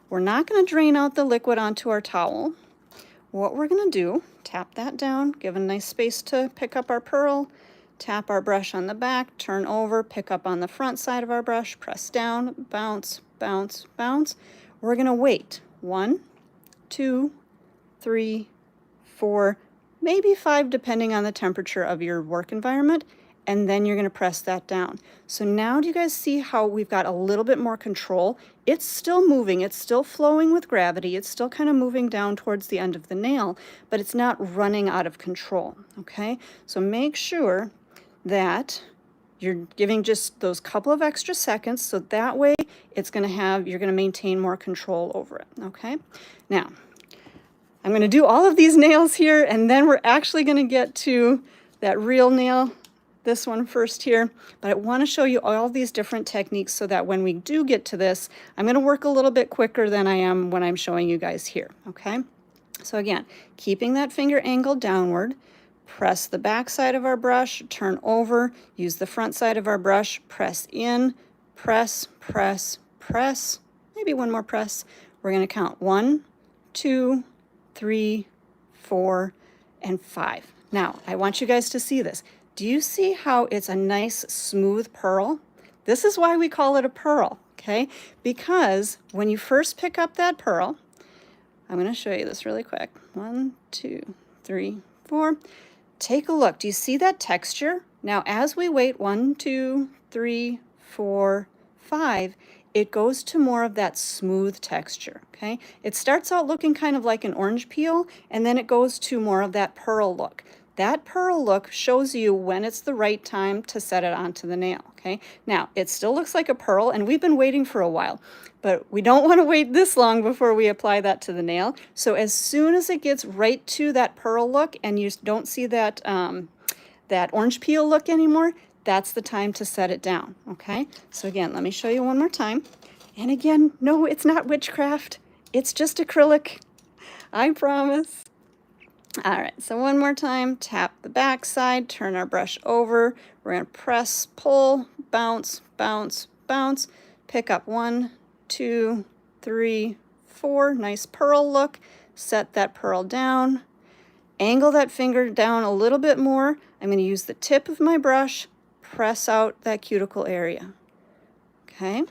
we're not going to drain out the liquid onto our towel. What we're going to do, tap that down, give a nice space to pick up our pearl, tap our brush on the back, turn over, pick up on the front side of our brush, press down, bounce, bounce, bounce. We're going to wait 1, 2, 3, 4, maybe 5, depending on the temperature of your work environment, and then you're going to press that down. So now do you guys see how we've got a little bit more control? It's still moving, it's still flowing with gravity, it's still kind of moving down towards the end of the nail, but it's not running out of control, okay? So make sure that you're giving just those couple of extra seconds, so that way it's going to have, you're going to maintain more control over it, okay? Now, I'm going to do all of these nails here, and then we're actually going to get to that real nail, this one first here, but I want to show you all these different techniques so that when we do get to this, I'm going to work a little bit quicker than I am when I'm showing you guys here, okay? So again, keeping that finger angled downward, press the back side of our brush, turn over, use the front side of our brush, press in, press, press, press, maybe one more press. We're going to count 1, 2, 3, 4, and 5. Now, I want you guys to see this. Do you see how it's a nice smooth pearl? This is why we call it a pearl, okay? Because when you first pick up that pearl, I'm going to show you this really quick. 1, 2, 3, 4. Take a look. Do you see that texture? Now, as we wait 1, 2, 3, 4, 5, it goes to more of that smooth texture, okay? It starts out looking kind of like an orange peel, and then it goes to more of that pearl look. That pearl look shows you when it's the right time to set it onto the nail, okay? Now, it still looks like a pearl, and we've been waiting for a while, but we don't want to wait this long before we apply that to the nail. So as soon as it gets right to that pearl look and you don't see that, that orange peel look anymore, that's the time to set it down, okay? So again, let me show you one more time. And again, no, it's not witchcraft. It's just acrylic. I promise. All right, so one more time, tap the back side, turn our brush over. We're gonna press, pull, bounce, bounce, bounce. Pick up 1, 2, 3, 4, nice pearl look. Set that pearl down. Angle that finger down a little bit more. I'm gonna use the tip of my brush, press out that cuticle area. Okay,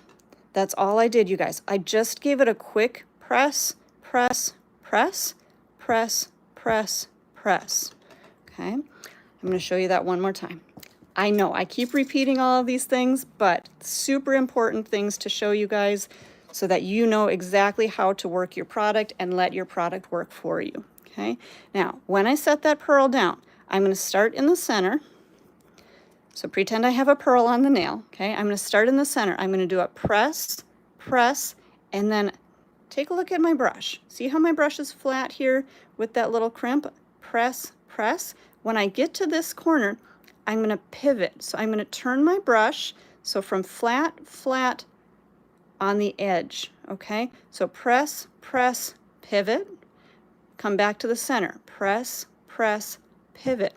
that's all I did, you guys. I just gave it a quick press, press, press, press, press, press. Okay, I'm going to show you that one more time. I know I keep repeating all of these things, but super important things to show you guys so that you know exactly how to work your product and let your product work for you. Okay, now when I set that pearl down, I'm going to start in the center. So pretend I have a pearl on the nail, okay? I'm gonna start in the center. I'm gonna do a press, press, and then take a look at my brush. See how my brush is flat here with that little crimp? Press, press. When I get to this corner, I'm gonna pivot. So I'm gonna turn my brush, so from flat, flat on the edge, okay? So press, press, pivot, come back to the center. Press, press, pivot.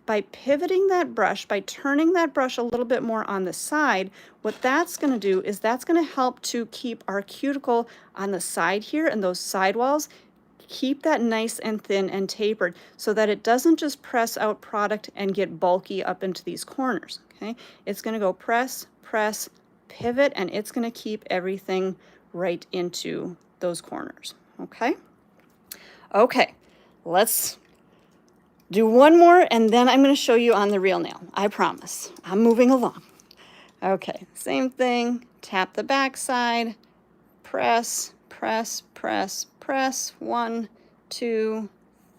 By pivoting that brush, by turning that brush a little bit more on the side, what that's going to do is that's going to help to keep our cuticle on the side here and those sidewalls, keep that nice and thin and tapered so that it doesn't just press out product and get bulky up into these corners, okay? It's going to go press, press, pivot, and it's going to keep everything right into those corners, okay? Okay, let's do one more, and then I'm going to show you on the real nail. I promise. I'm moving along. Okay, same thing. Tap the back side. Press, press, press, press. 1, 2,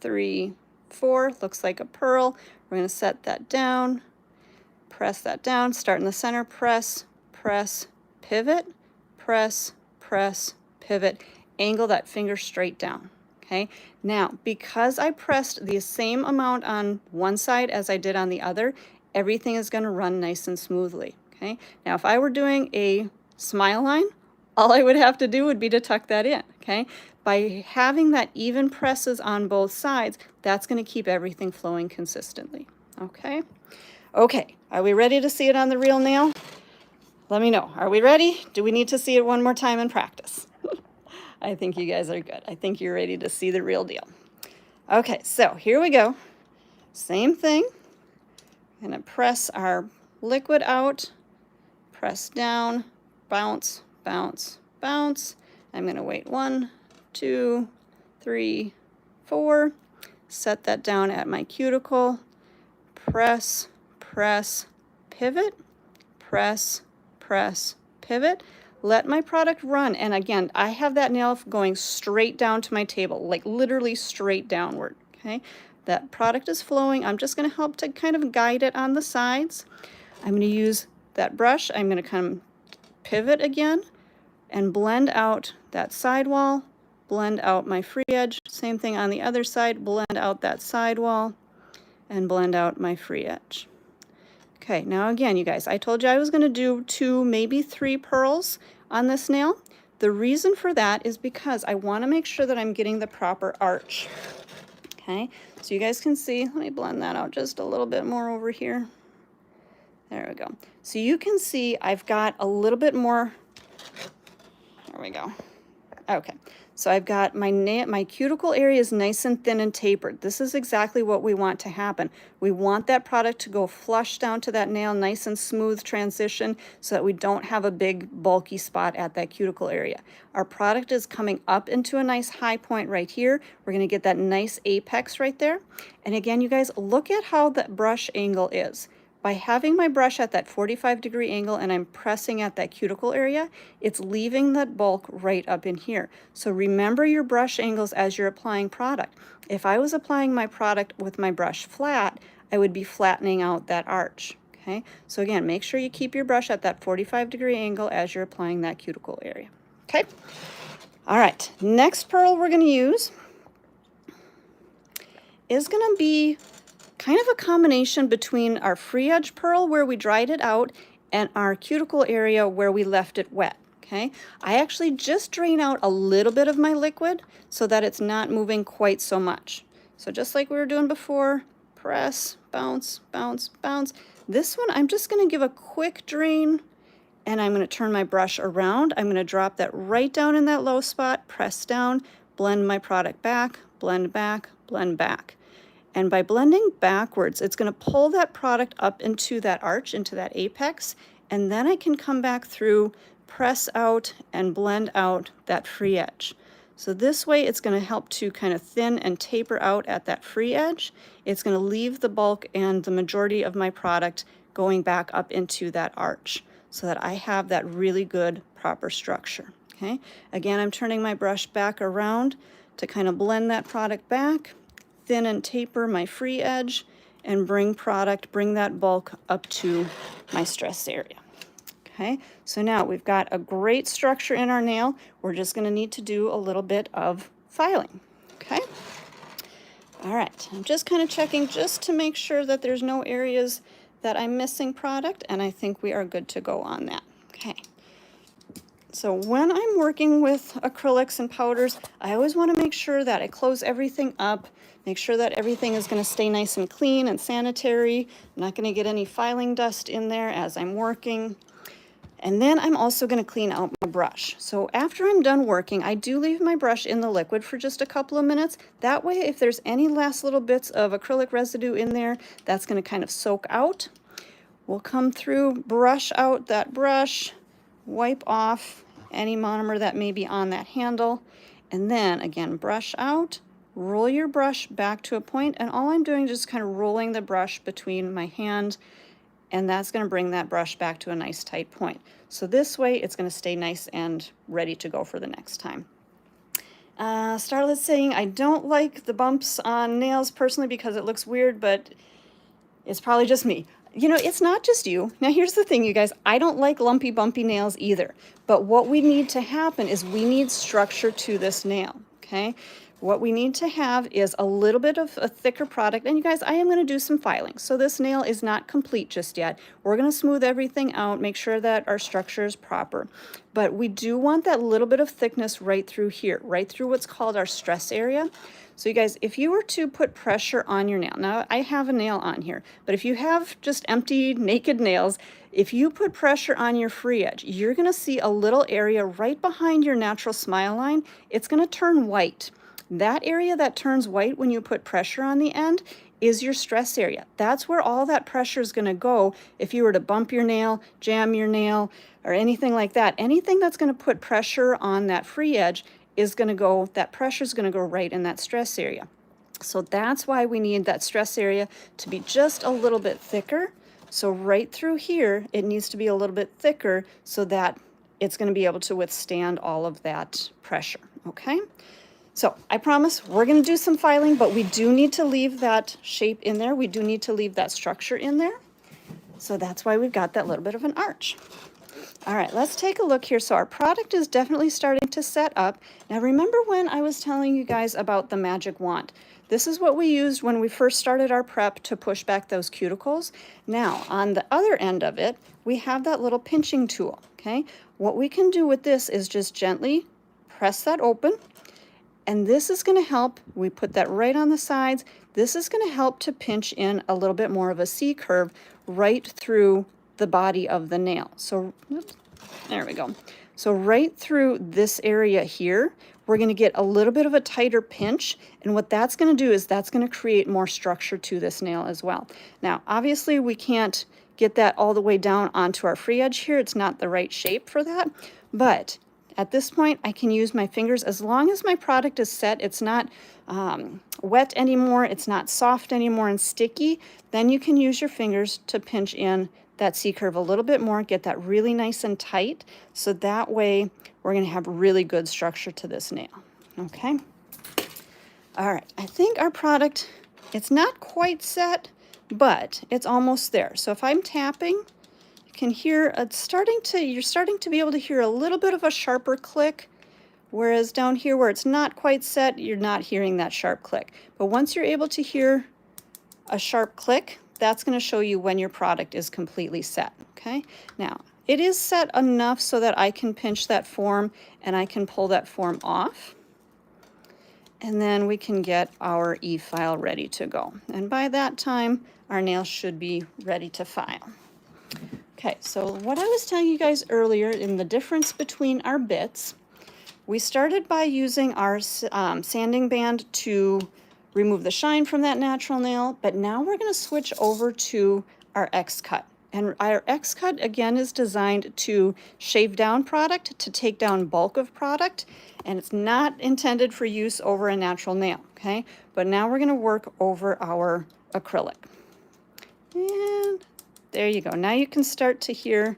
3, 4. Looks like a pearl. We're going to set that down. Press that down. Start in the center. Press, press, pivot. Press, press, pivot. Angle that finger straight down. Okay, now because I pressed the same amount on one side as I did on the other, everything is going to run nice and smoothly. Okay, now if I were doing a smile line, all I would have to do would be to tuck that in. Okay, by having that even presses on both sides, that's going to keep everything flowing consistently. Okay, okay, are we ready to see it on the real nail? Let me know. Are we ready? Do we need to see it one more time in practice? I think you guys are good. I think you're ready to see the real deal. Okay, so here we go. Same thing. I'm gonna press our liquid out, press down, bounce, bounce, bounce. I'm gonna wait 1, 2, 3, 4. Set that down at my cuticle. Press, press, pivot, press, press, pivot. Let my product run, and again, I have that nail going straight down to my table, like literally straight downward, okay? That product is flowing. I'm just gonna help to kind of guide it on the sides. I'm gonna use that brush. I'm gonna kind of pivot again and blend out that sidewall, blend out my free edge. Same thing on the other side, blend out that sidewall and blend out my free edge. Okay, now again, you guys, I told you I was going to do 2, maybe 3 pearls on this nail. The reason for that is because I want to make sure that I'm getting the proper arch. Okay, so you guys can see, let me blend that out just a little bit more over here. There we go. So you can see I've got a little bit more, there we go. Okay, So I've got my cuticle area is nice and thin and tapered. This is exactly what we want to happen. We want that product to go flush down to that nail, nice and smooth transition, so that we don't have a big bulky spot at that cuticle area. Our product is coming up into a nice high point right here. We're going to get that nice apex right there. And again, you guys, look at how that brush angle is. By having my brush at that 45-degree angle and I'm pressing at that cuticle area, it's leaving that bulk right up in here. So remember your brush angles as you're applying product. If I was applying my product with my brush flat, I would be flattening out that arch. Okay, so again, make sure you keep your brush at that 45-degree angle as you're applying that cuticle area. Okay, all right, next pearl we're going to use is going to be kind of a combination between our free edge pearl where we dried it out and our cuticle area where we left it wet. Okay, I actually just drain out a little bit of my liquid so that it's not moving quite so much. So just like we were doing before, press, bounce, bounce, bounce. This one I'm just going to give a quick drain and I'm going to turn my brush around. I'm going to drop that right down in that low spot, press down, blend my product back, blend back, blend back. And by blending backwards, it's going to pull that product up into that arch, into that apex, and then I can come back through, press out, and blend out that free edge. So this way it's going to help to kind of thin and taper out at that free edge. It's going to leave the bulk and the majority of my product going back up into that arch so that I have that really good proper structure. Okay, again, I'm turning my brush back around to kind of blend that product back, thin and taper my free edge, and bring that bulk up to my stress area. Okay, so now we've got a great structure in our nail. We're just going to need to do a little bit of filing. Okay, all right, I'm just kind of checking just to make sure that there's no areas that I'm missing product, and I think we are good to go on that. Okay. So when I'm working with acrylics and powders, I always want to make sure that I close everything up, make sure that everything is going to stay nice and clean and sanitary. I'm not going to get any filing dust in there as I'm working. And then I'm also going to clean out my brush. So after I'm done working, I do leave my brush in the liquid for just a couple of minutes. That way, if there's any last little bits of acrylic residue in there, that's going to kind of soak out. We'll come through, brush out that brush, wipe off any monomer that may be on that handle, and then again brush out, roll your brush back to a point, and all I'm doing is just kind of rolling the brush between my hand, and that's going to bring that brush back to a nice tight point. So this way it's going to stay nice and ready to go for the next time. Starlet's saying, I don't like the bumps on nails personally because it looks weird, but it's probably just me. You know, it's not just you. Now, here's the thing, you guys. I don't like lumpy, bumpy nails either. But what we need to happen is we need structure to this nail, okay? What we need to have is a little bit of a thicker product. And you guys, I am going to do some filing. So this nail is not complete just yet. We're going to smooth everything out, make sure that our structure is proper. But we do want that little bit of thickness right through here, right through what's called our stress area. So you guys, if you were to put pressure on your nail, now I have a nail on here, but if you have just empty, naked nails, if you put pressure on your free edge, you're going to see a little area right behind your natural smile line. It's going to turn white. That area that turns white when you put pressure on the end is your stress area. That's where all that pressure is going to go if you were to bump your nail, jam your nail, or anything like that. Anything that's going to put pressure on that free edge is going to go, that pressure is going to go right in that stress area. So that's why we need that stress area to be just a little bit thicker. So right through here, it needs to be a little bit thicker so that it's going to be able to withstand all of that pressure, okay? So I promise we're going to do some filing, but we do need to leave that shape in there. We do need to leave that structure in there. So that's why we've got that little bit of an arch. All right, let's take a look here. So our product is definitely starting to set up. Now remember when I was telling you guys about the magic wand? This is what we used when we first started our prep to push back those cuticles. Now on the other end of it, we have that little pinching tool, okay? What we can do with this is just gently press that open, and this is going to help. We put that right on the sides. This is going to help to pinch in a little bit more of a C curve right through the body of the nail. So oops, there we go. So right through this area here, we're going to get a little bit of a tighter pinch, and what that's going to do is that's going to create more structure to this nail as well. Now, obviously we can't get that all the way down onto our free edge here. It's not the right shape for that, but at this point I can use my fingers as long as my product is set. It's not wet anymore, it's not soft anymore and sticky. Then you can use your fingers to pinch in that C-curve a little bit more, get that really nice and tight, so that way we're going to have really good structure to this nail. Okay. All right, I think our product, it's not quite set, but it's almost there. So if I'm tapping, you can hear you're starting to be able to hear a little bit of a sharper click, whereas down here where it's not quite set, you're not hearing that sharp click. But once you're able to hear a sharp click, that's going to show you when your product is completely set. Okay, now it is set enough so that I can pinch that form and I can pull that form off, and then we can get our e-file ready to go. And by that time, our nail should be ready to file. Okay, so what I was telling you guys earlier in the difference between our bits, we started by using our sanding band to remove the shine from that natural nail, but now we're going to switch over to our X-Cut. And our X-Cut, again, is designed to shave down product, to take down bulk of product, and it's not intended for use over a natural nail, okay? But now we're going to work over our acrylic. And there you go. Now you can start to hear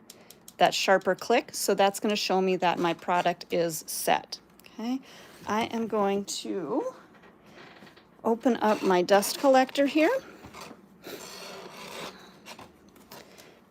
that sharper click, so that's going to show me that my product is set, okay? I am going to open up my dust collector here.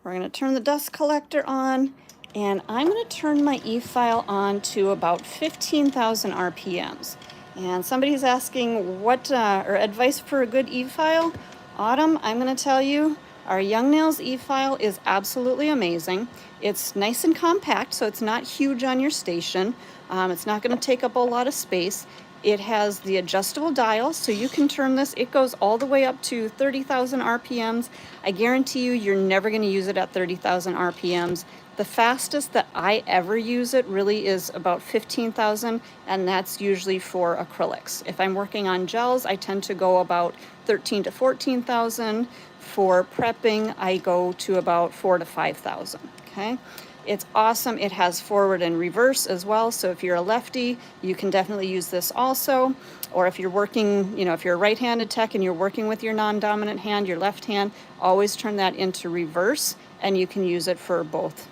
We're going to turn the dust collector on, and I'm going to turn my e-file on to about 15,000 RPMs. And somebody's asking what or advice for a good e-file. Autumn, I'm going to tell you, our Young Nails e-file is absolutely amazing. It's nice and compact, so it's not huge on your station. It's not going to take up a lot of space. It has the adjustable dial, so you can turn this. It goes all the way up to 30,000 RPMs. I guarantee you, you're never going to use it at 30,000 RPMs. The fastest that I ever use it really is about 15,000, and that's usually for acrylics. If I'm working on gels, I tend to go about 13 to 14,000. For prepping, I go to about 4 to 5,000, okay? It's awesome. It has forward and reverse as well, so if you're a lefty, you can definitely use this also. Or if you're working, if you're a right-handed tech and you're working with your non-dominant hand, your left hand, always turn that into reverse, and you can use it for both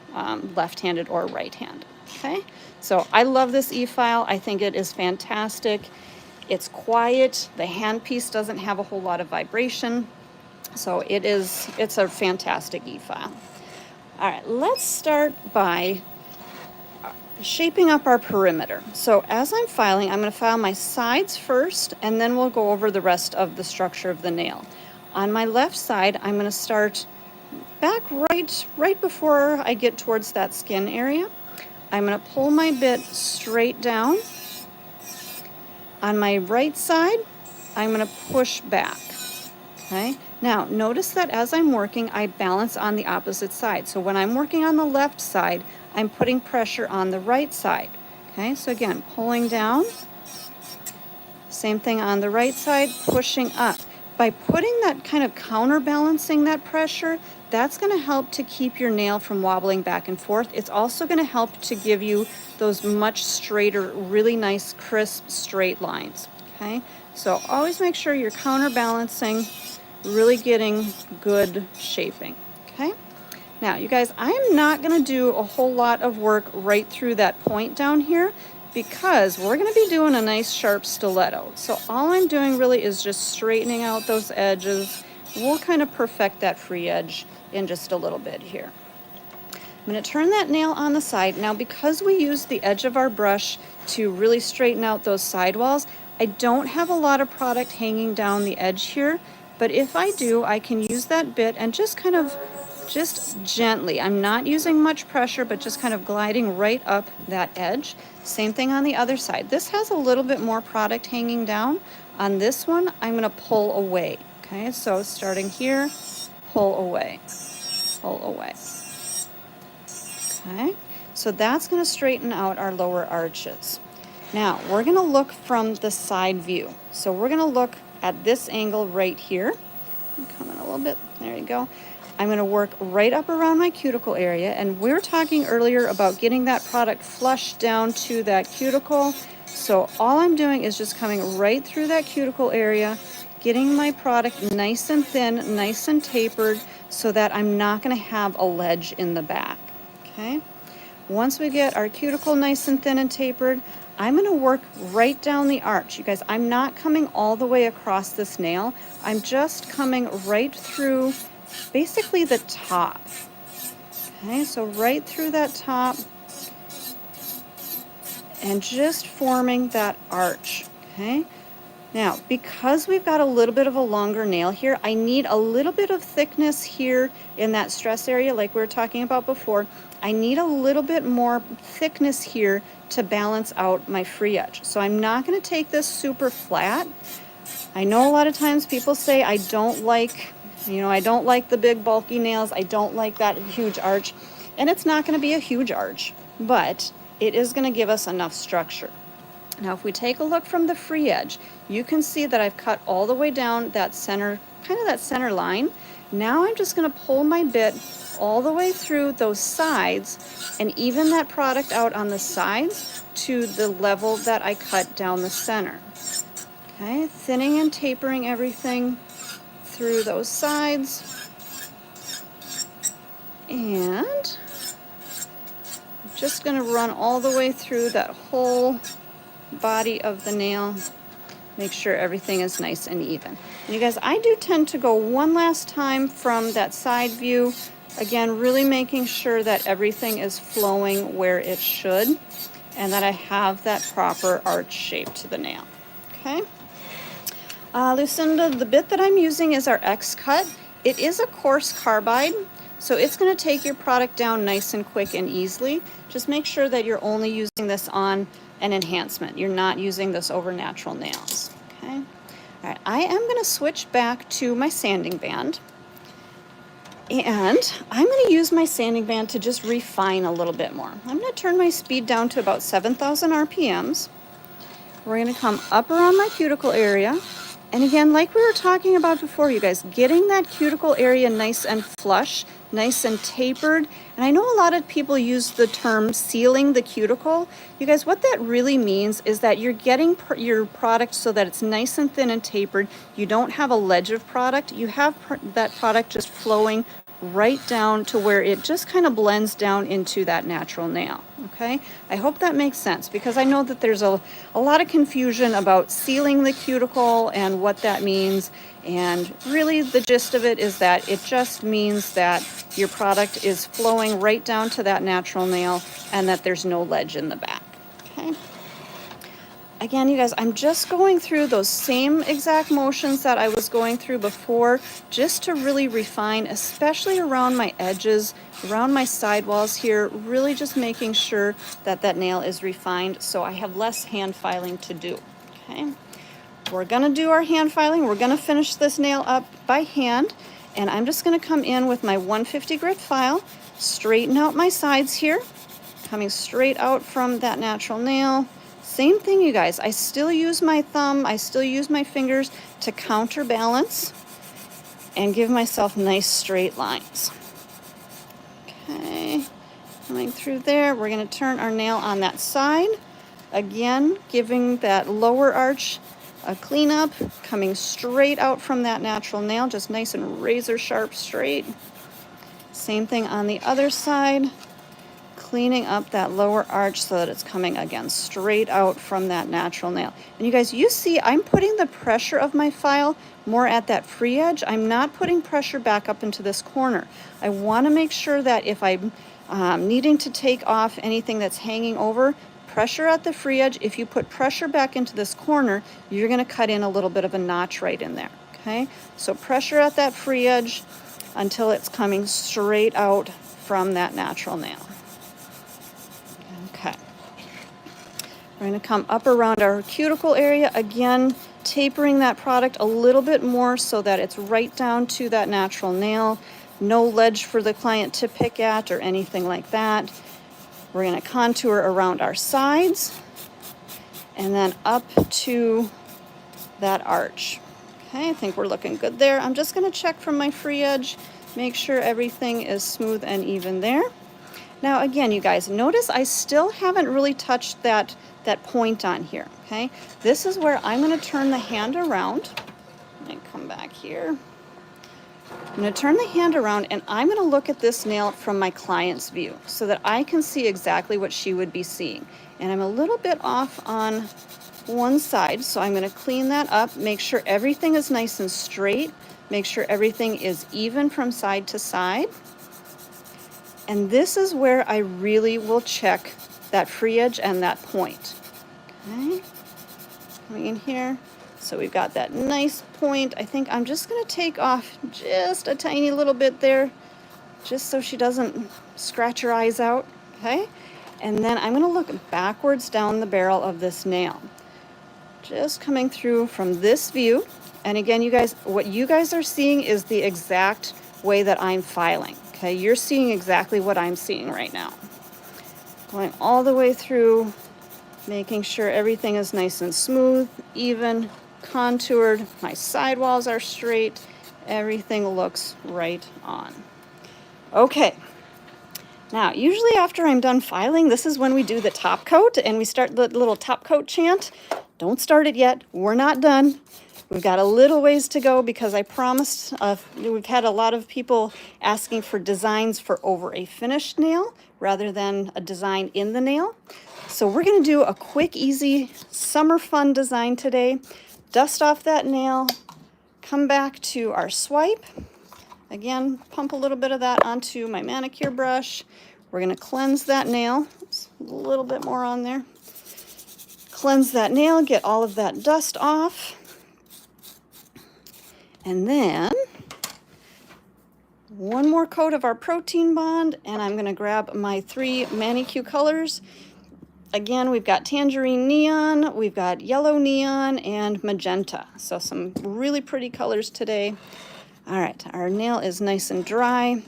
left-handed or right-handed, okay? So I love this e-file. I think it is fantastic. It's quiet. The handpiece doesn't have a whole lot of vibration. So it's a fantastic e-file. All right, let's start by shaping up our perimeter. So as I'm filing, I'm going to file my sides first, and then we'll go over the rest of the structure of the nail. On my left side, I'm going to start back right before I get towards that skin area. I'm going to pull my bit straight down. On my right side, I'm going to push back. Okay. Now, notice that as I'm working, I balance on the opposite side. So when I'm working on the left side, I'm putting pressure on the right side. Okay, so again, pulling down. Same thing on the right side, pushing up. By putting that kind of counterbalancing that pressure, that's going to help to keep your nail from wobbling back and forth. It's also going to help to give you those much straighter, really nice, crisp, straight lines. Okay, so always make sure you're counterbalancing, really getting good shaping. Okay, now you guys, I am not going to do a whole lot of work right through that point down here because we're going to be doing a nice sharp stiletto. So all I'm doing really is just straightening out those edges. We'll kind of perfect that free edge in just a little bit here. I'm going to turn that nail on the side. Now, because we use the edge of our brush to really straighten out those sidewalls, I don't have a lot of product hanging down the edge here, but if I do, I can use that bit and just gently, I'm not using much pressure, but just kind of gliding right up that edge. Same thing on the other side. This has a little bit more product hanging down. On this one, I'm going to pull away. Okay, so starting here, pull away, pull away. Okay, so that's going to straighten out our lower arches. Now, we're going to look from the side view. So we're going to look at this angle right here. Come in a little bit. There you go. I'm going to work right up around my cuticle area, and we were talking earlier about getting that product flush down to that cuticle. So all I'm doing is just coming right through that cuticle area, getting my product nice and thin, nice and tapered, so that I'm not going to have a ledge in the back. Okay. Once we get our cuticle nice and thin and tapered, I'm going to work right down the arch. You guys, I'm not coming all the way across this nail. I'm just coming right through basically the top. Okay, so right through that top and just forming that arch. Okay. Now, because we've got a little bit of a longer nail here, I need a little bit of thickness here in that stress area like we were talking about before. I need a little bit more thickness here to balance out my free edge. So I'm not going to take this super flat. I know a lot of times people say I don't like, I don't like the big bulky nails. I don't like that huge arch. And it's not going to be a huge arch, but it is going to give us enough structure. Now, if we take a look from the free edge, you can see that I've cut all the way down that center, kind of that center line. Now I'm just going to pull my bit all the way through those sides and even that product out on the sides to the level that I cut down the center. Okay, thinning and tapering everything through those sides. And I'm just going to run all the way through that whole body of the nail. Make sure everything is nice and even. And you guys, I do tend to go one last time from that side view. Again, really making sure that everything is flowing where it should and that I have that proper arch shape to the nail. Okay. Lucinda, the bit that I'm using is our X-Cut. It is a coarse carbide, so it's going to take your product down nice and quick and easily. Just make sure that you're only using this on an enhancement. You're not using this over natural nails. Okay. All right. I am going to switch back to my sanding band. And I'm going to use my sanding band to just refine a little bit more. I'm going to turn my speed down to about 7,000 RPMs. We're going to come up around my cuticle area. And again, like we were talking about before, you guys, getting that cuticle area nice and flush, nice and tapered. And I know a lot of people use the term sealing the cuticle. You guys, what that really means is that you're getting your product so that it's nice and thin and tapered. You don't have a ledge of product. You have that product just flowing right down to where it just kind of blends down into that natural nail. Okay, I hope that makes sense, because I know that there's a lot of confusion about sealing the cuticle and what that means. And really the gist of it is that it just means that your product is flowing right down to that natural nail and that there's no ledge in the back. Okay. Again, you guys, I'm just going through those same exact motions that I was going through before, just to really refine, especially around my edges, around my sidewalls here, really just making sure that that nail is refined so I have less hand filing to do. Okay, we're going to do our hand filing. We're going to finish this nail up by hand, and I'm just going to come in with my 150 grit file, straighten out my sides here, coming straight out from that natural nail. Same thing, you guys. I still use my thumb, I still use my fingers to counterbalance and give myself nice straight lines. Okay, coming through there, we're going to turn our nail on that side. Again, giving that lower arch a cleanup, coming straight out from that natural nail, just nice and razor sharp straight. Same thing on the other side. Cleaning up that lower arch so that it's coming again straight out from that natural nail. And you guys, you see I'm putting the pressure of my file more at that free edge. I'm not putting pressure back up into this corner. I want to make sure that if I'm needing to take off anything that's hanging over, pressure at the free edge. If you put pressure back into this corner, you're going to cut in a little bit of a notch right in there. Okay, so pressure at that free edge until it's coming straight out from that natural nail. Okay, we're going to come up around our cuticle area, again tapering that product a little bit more so that it's right down to that natural nail. No ledge for the client to pick at or anything like that. We're going to contour around our sides and then up to that arch. Okay, I think we're looking good there. I'm just going to check from my free edge, make sure everything is smooth and even there. Now again, you guys, notice I still haven't really touched that point on here, okay? This is where I'm going to turn the hand around. Let me come back here. I'm going to turn the hand around and I'm going to look at this nail from my client's view so that I can see exactly what she would be seeing. And I'm a little bit off on one side, so I'm going to clean that up, make sure everything is nice and straight, make sure everything is even from side to side. And this is where I really will check that free edge and that point. Okay, coming in here. So we've got that nice point. I think I'm just going to take off just a tiny little bit there, just so she doesn't scratch her eyes out. Okay, and then I'm going to look backwards down the barrel of this nail, just coming through from this view. And again, you guys, what you guys are seeing is the exact way that I'm filing. Okay, you're seeing exactly what I'm seeing right now. Going all the way through, making sure everything is nice and smooth, even, contoured. My sidewalls are straight. Everything looks right on. Okay. Now, usually after I'm done filing, this is when we do the top coat and we start the little top coat chant. Don't start it yet. We're not done. We've got a little ways to go because I promised, we've had a lot of people asking for designs for over a finished nail rather than a design in the nail. So we're going to do a quick, easy, summer fun design today. Dust off that nail, come back to our swipe. Again, pump a little bit of that onto my manicure brush. We're going to cleanse that nail. It's a little bit more on there. Cleanse that nail, get all of that dust off. And then one more coat of our protein bond, and I'm going to grab my 3 manicure colors. Again, we've got Tangerine Neon, we've got Yellow Neon, and Magenta. So some really pretty colors today. All right, our nail is nice and dry.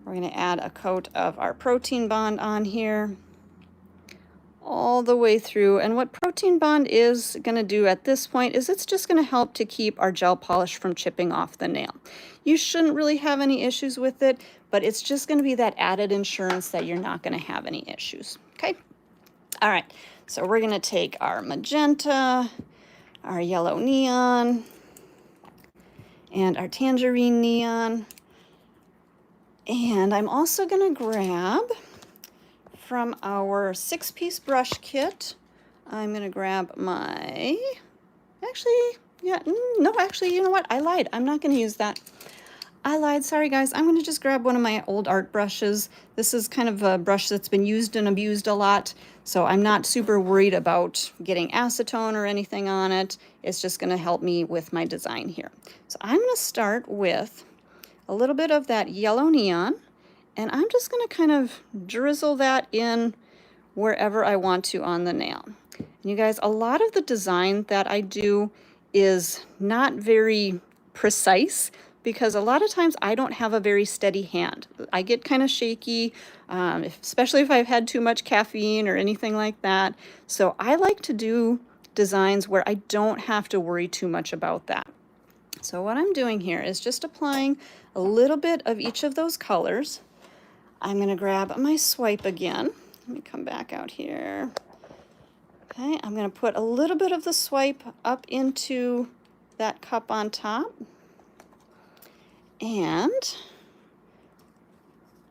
We're going to add a coat of our protein bond on here all the way through. And what protein bond is going to do at this point is it's just going to help to keep our gel polish from chipping off the nail. You shouldn't really have any issues with it, but it's just going to be that added insurance that you're not going to have any issues. Okay. All right. So we're going to take our magenta, our yellow neon, and our tangerine neon. And I'm also going to grab from our 6-piece brush kit, I'm going to grab my, you know what? I lied. I'm not going to use that. I lied. Sorry, guys. I'm going to just grab one of my old art brushes. This is kind of a brush that's been used and abused a lot, so I'm not super worried about getting acetone or anything on it. It's just going to help me with my design here. So I'm going to start with a little bit of that yellow neon, and I'm just going to kind of drizzle that in wherever I want to on the nail. And you guys, a lot of the design that I do is not very precise because a lot of times I don't have a very steady hand. I get kind of shaky, especially if I've had too much caffeine or anything like that. So I like to do designs where I don't have to worry too much about that. So what I'm doing here is just applying a little bit of each of those colors. I'm going to grab my swipe again. Let me come back out here. Okay, I'm going to put a little bit of the swipe up into that cup on top. And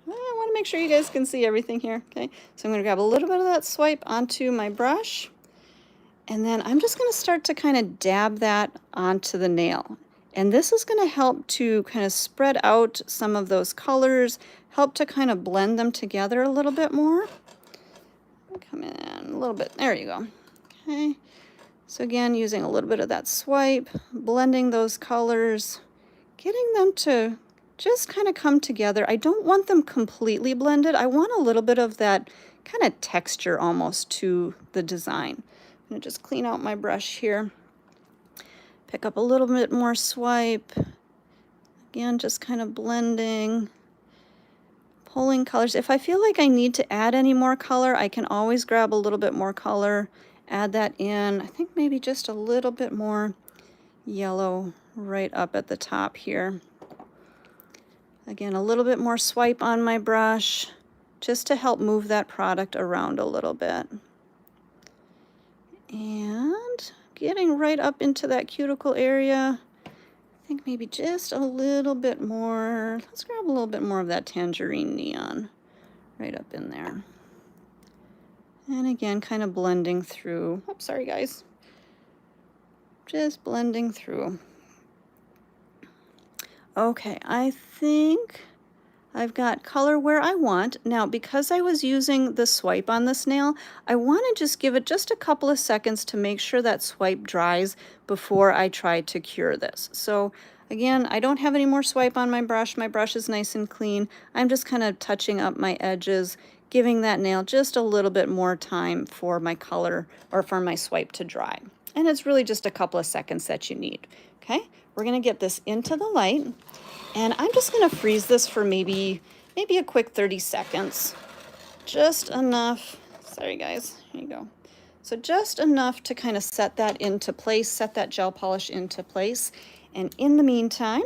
I want to make sure you guys can see everything here. Okay, so I'm going to grab a little bit of that swipe onto my brush. And then I'm just going to start to kind of dab that onto the nail. And this is going to help to kind of spread out some of those colors, help to kind of blend them together a little bit more. Come in a little bit. There you go. Okay. So again, using a little bit of that swipe, blending those colors, getting them to just kind of come together. I don't want them completely blended. I want a little bit of that kind of texture almost to the design. I'm going to just clean out my brush here. Pick up a little bit more swipe. Again, just kind of blending, pulling colors. If I feel like I need to add any more color, I can always grab a little bit more color add that in. I think maybe just a little bit more yellow right up at the top here. Again, a little bit more swipe on my brush just to help move that product around a little bit. And getting right up into that cuticle area. I think maybe just a little bit more. Let's grab a little bit more of that Tangerine Neon right up in there. And again, kind of blending through. Oops, sorry guys. Just blending through. Okay, I think I've got color where I want. Now, because I was using the swipe on this nail, I want to just give it just a couple of seconds to make sure that swipe dries before I try to cure this. So again, I don't have any more swipe on my brush. My brush is nice and clean. I'm just kind of touching up my edges, giving that nail just a little bit more time for my color or for my swipe to dry. And it's really just a couple of seconds that you need. Okay, we're going to get this into the light. And I'm just going to freeze this for maybe a quick 30 seconds. Just enough. Sorry, guys. Here you go. So just enough to kind of set that into place, set that gel polish into place. And in the meantime,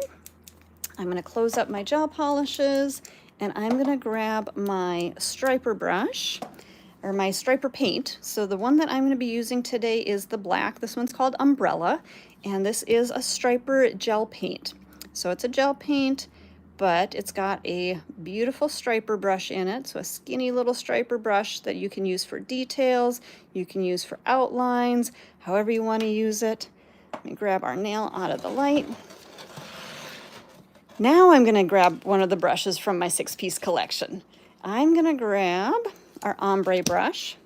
I'm going to close up my gel polishes, and I'm going to grab my striper brush, or my striper paint. So the one that I'm going to be using today is the black. This one's called Umbrella, and this is a striper gel paint. So it's a gel paint, but it's got a beautiful striper brush in it. So a skinny little striper brush that you can use for details, you can use for outlines, however you want to use it. Let me grab our nail out of the light. Now I'm going to grab one of the brushes from my 6-piece collection. I'm going to grab our ombre brush.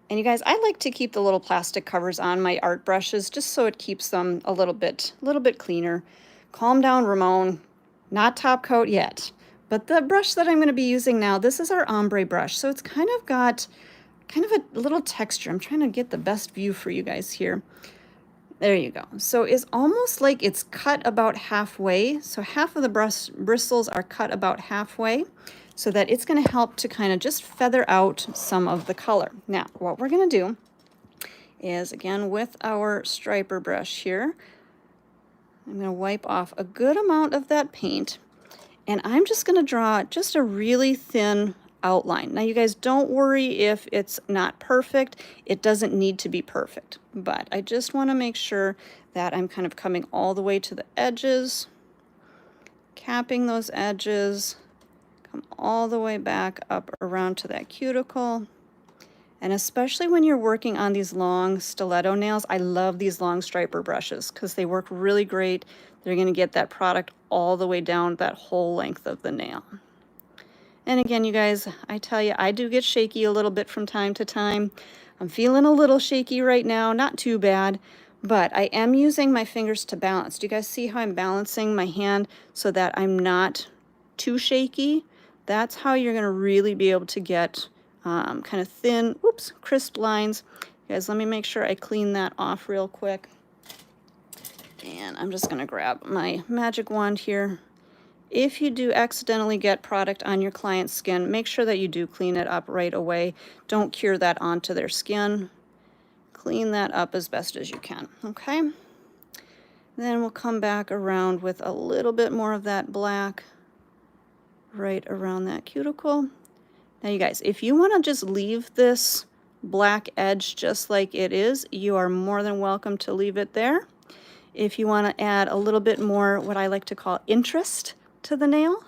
And you guys, I like to keep the little plastic covers on my art brushes just so it keeps them a little bit cleaner. Calm down, Ramon. Not top coat yet. But the brush that I'm going to be using now, this is our ombre brush. So it's kind of got a little texture. I'm trying to get the best view for you guys here. There you go. So it's almost like it's cut about halfway. So half of the bristles are cut about halfway, so that it's going to help to kind of just feather out some of the color. Now, what we're going to do is, again, with our striper brush here, I'm going to wipe off a good amount of that paint, and I'm just going to draw just a really thin outline. Now, you guys, don't worry if it's not perfect. It doesn't need to be perfect, but I just want to make sure that I'm kind of coming all the way to the edges, capping those edges, come all the way back up around to that cuticle. And especially when you're working on these long stiletto nails, I love these long striper brushes because they work really great. They're going to get that product all the way down that whole length of the nail. And again, you guys, I tell you, I do get shaky a little bit from time to time. I'm feeling a little shaky right now, not too bad, but I am using my fingers to balance. Do you guys see how I'm balancing my hand so that I'm not too shaky? That's how you're going to really be able to get kind of thin, crisp lines. Guys, let me make sure I clean that off real quick. And I'm just going to grab my magic wand here. If you do accidentally get product on your client's skin, make sure that you do clean it up right away. Don't cure that onto their skin. Clean that up as best as you can, okay? Then we'll come back around with a little bit more of that black right around that cuticle. Now, you guys, if you want to just leave this black edge just like it is, you are more than welcome to leave it there. If you want to add a little bit more, what I like to call interest to the nail,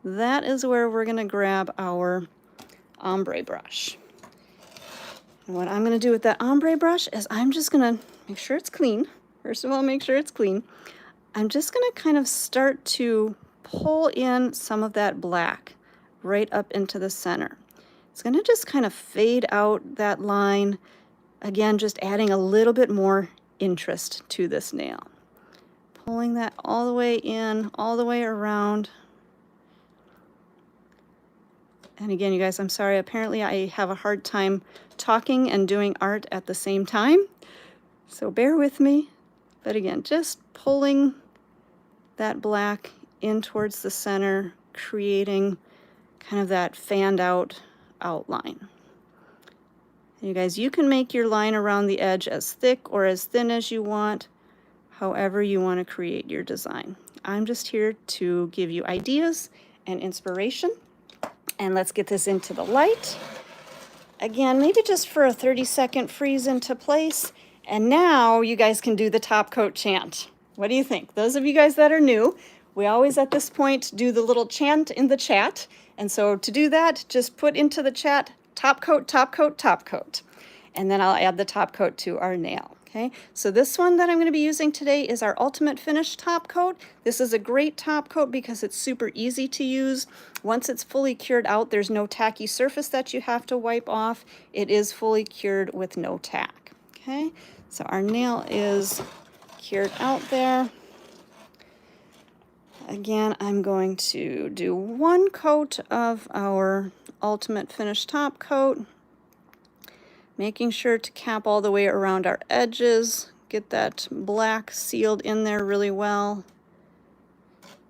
that is where we're going to grab our ombre brush. And what I'm going to do with that ombre brush is I'm just going to make sure it's clean. First of all, make sure it's clean. I'm just going to kind of start to pull in some of that black right up into the center. It's going to just kind of fade out that line. Again, just adding a little bit more interest to this nail. Pulling that all the way in, all the way around. And again, you guys, I'm sorry, apparently I have a hard time talking and doing art at the same time. So bear with me. But again, just pulling that black in towards the center, creating kind of that fanned out outline. You guys, you can make your line around the edge as thick or as thin as you want, however you want to create your design. I'm just here to give you ideas and inspiration. And let's get this into the light. Again, maybe just for a 30-second freeze into place. And now you guys can do the top coat chant. What do you think? Those of you guys that are new, we always at this point do the little chant in the chat. And so to do that, just put into the chat, top coat, top coat, top coat. And then I'll add the top coat to our nail. Okay, so this one that I'm going to be using today is our Ultimate Finish top coat. This is a great top coat because it's super easy to use. Once it's fully cured out, there's no tacky surface that you have to wipe off. It is fully cured with no tack. Okay, so our nail is cured out there. Again, I'm going to do one coat of our Ultimate Finish top coat, making sure to cap all the way around our edges, get that black sealed in there really well.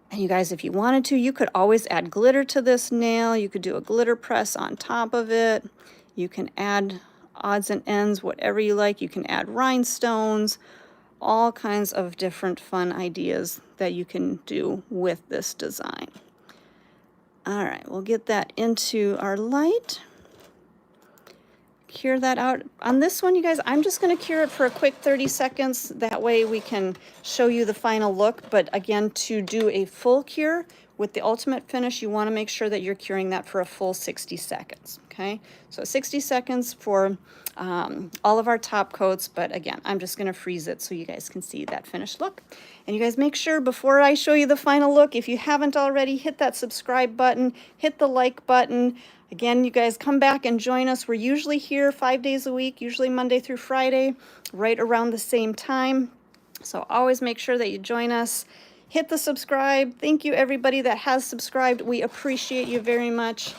And you guys, if you wanted to, you could always add glitter to this nail. You could do a glitter press on top of it. You can add odds and ends, whatever you like. You can add rhinestones, all kinds of different fun ideas that you can do with this design. All right, we'll get that into our light. Cure that out. On this one, you guys, I'm just going to cure it for a quick 30 seconds. That way we can show you the final look. But again, to do a full cure with the Ultimate Finish, you want to make sure that you're curing that for a full 60 seconds. Okay, so 60 seconds for all of our top coats. But again, I'm just going to freeze it so you guys can see that finished look. And you guys make sure before I show you the final look, if you haven't already, hit that subscribe button, hit the like button. Again, you guys come back and join us. We're usually here 5 days a week, usually Monday through Friday, right around the same time. So always make sure that you join us. Hit the subscribe. Thank you everybody that has subscribed. We appreciate you very much.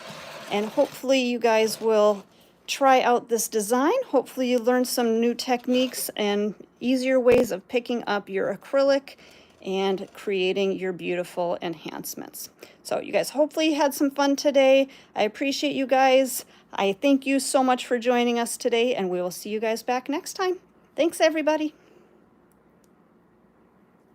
And hopefully you guys will try out this design. Hopefully you learned some new techniques and easier ways of picking up your acrylic and creating your beautiful enhancements. So you guys hopefully had some fun today. I appreciate you guys. I thank you so much for joining us today, and we will see you guys back next time. Thanks everybody.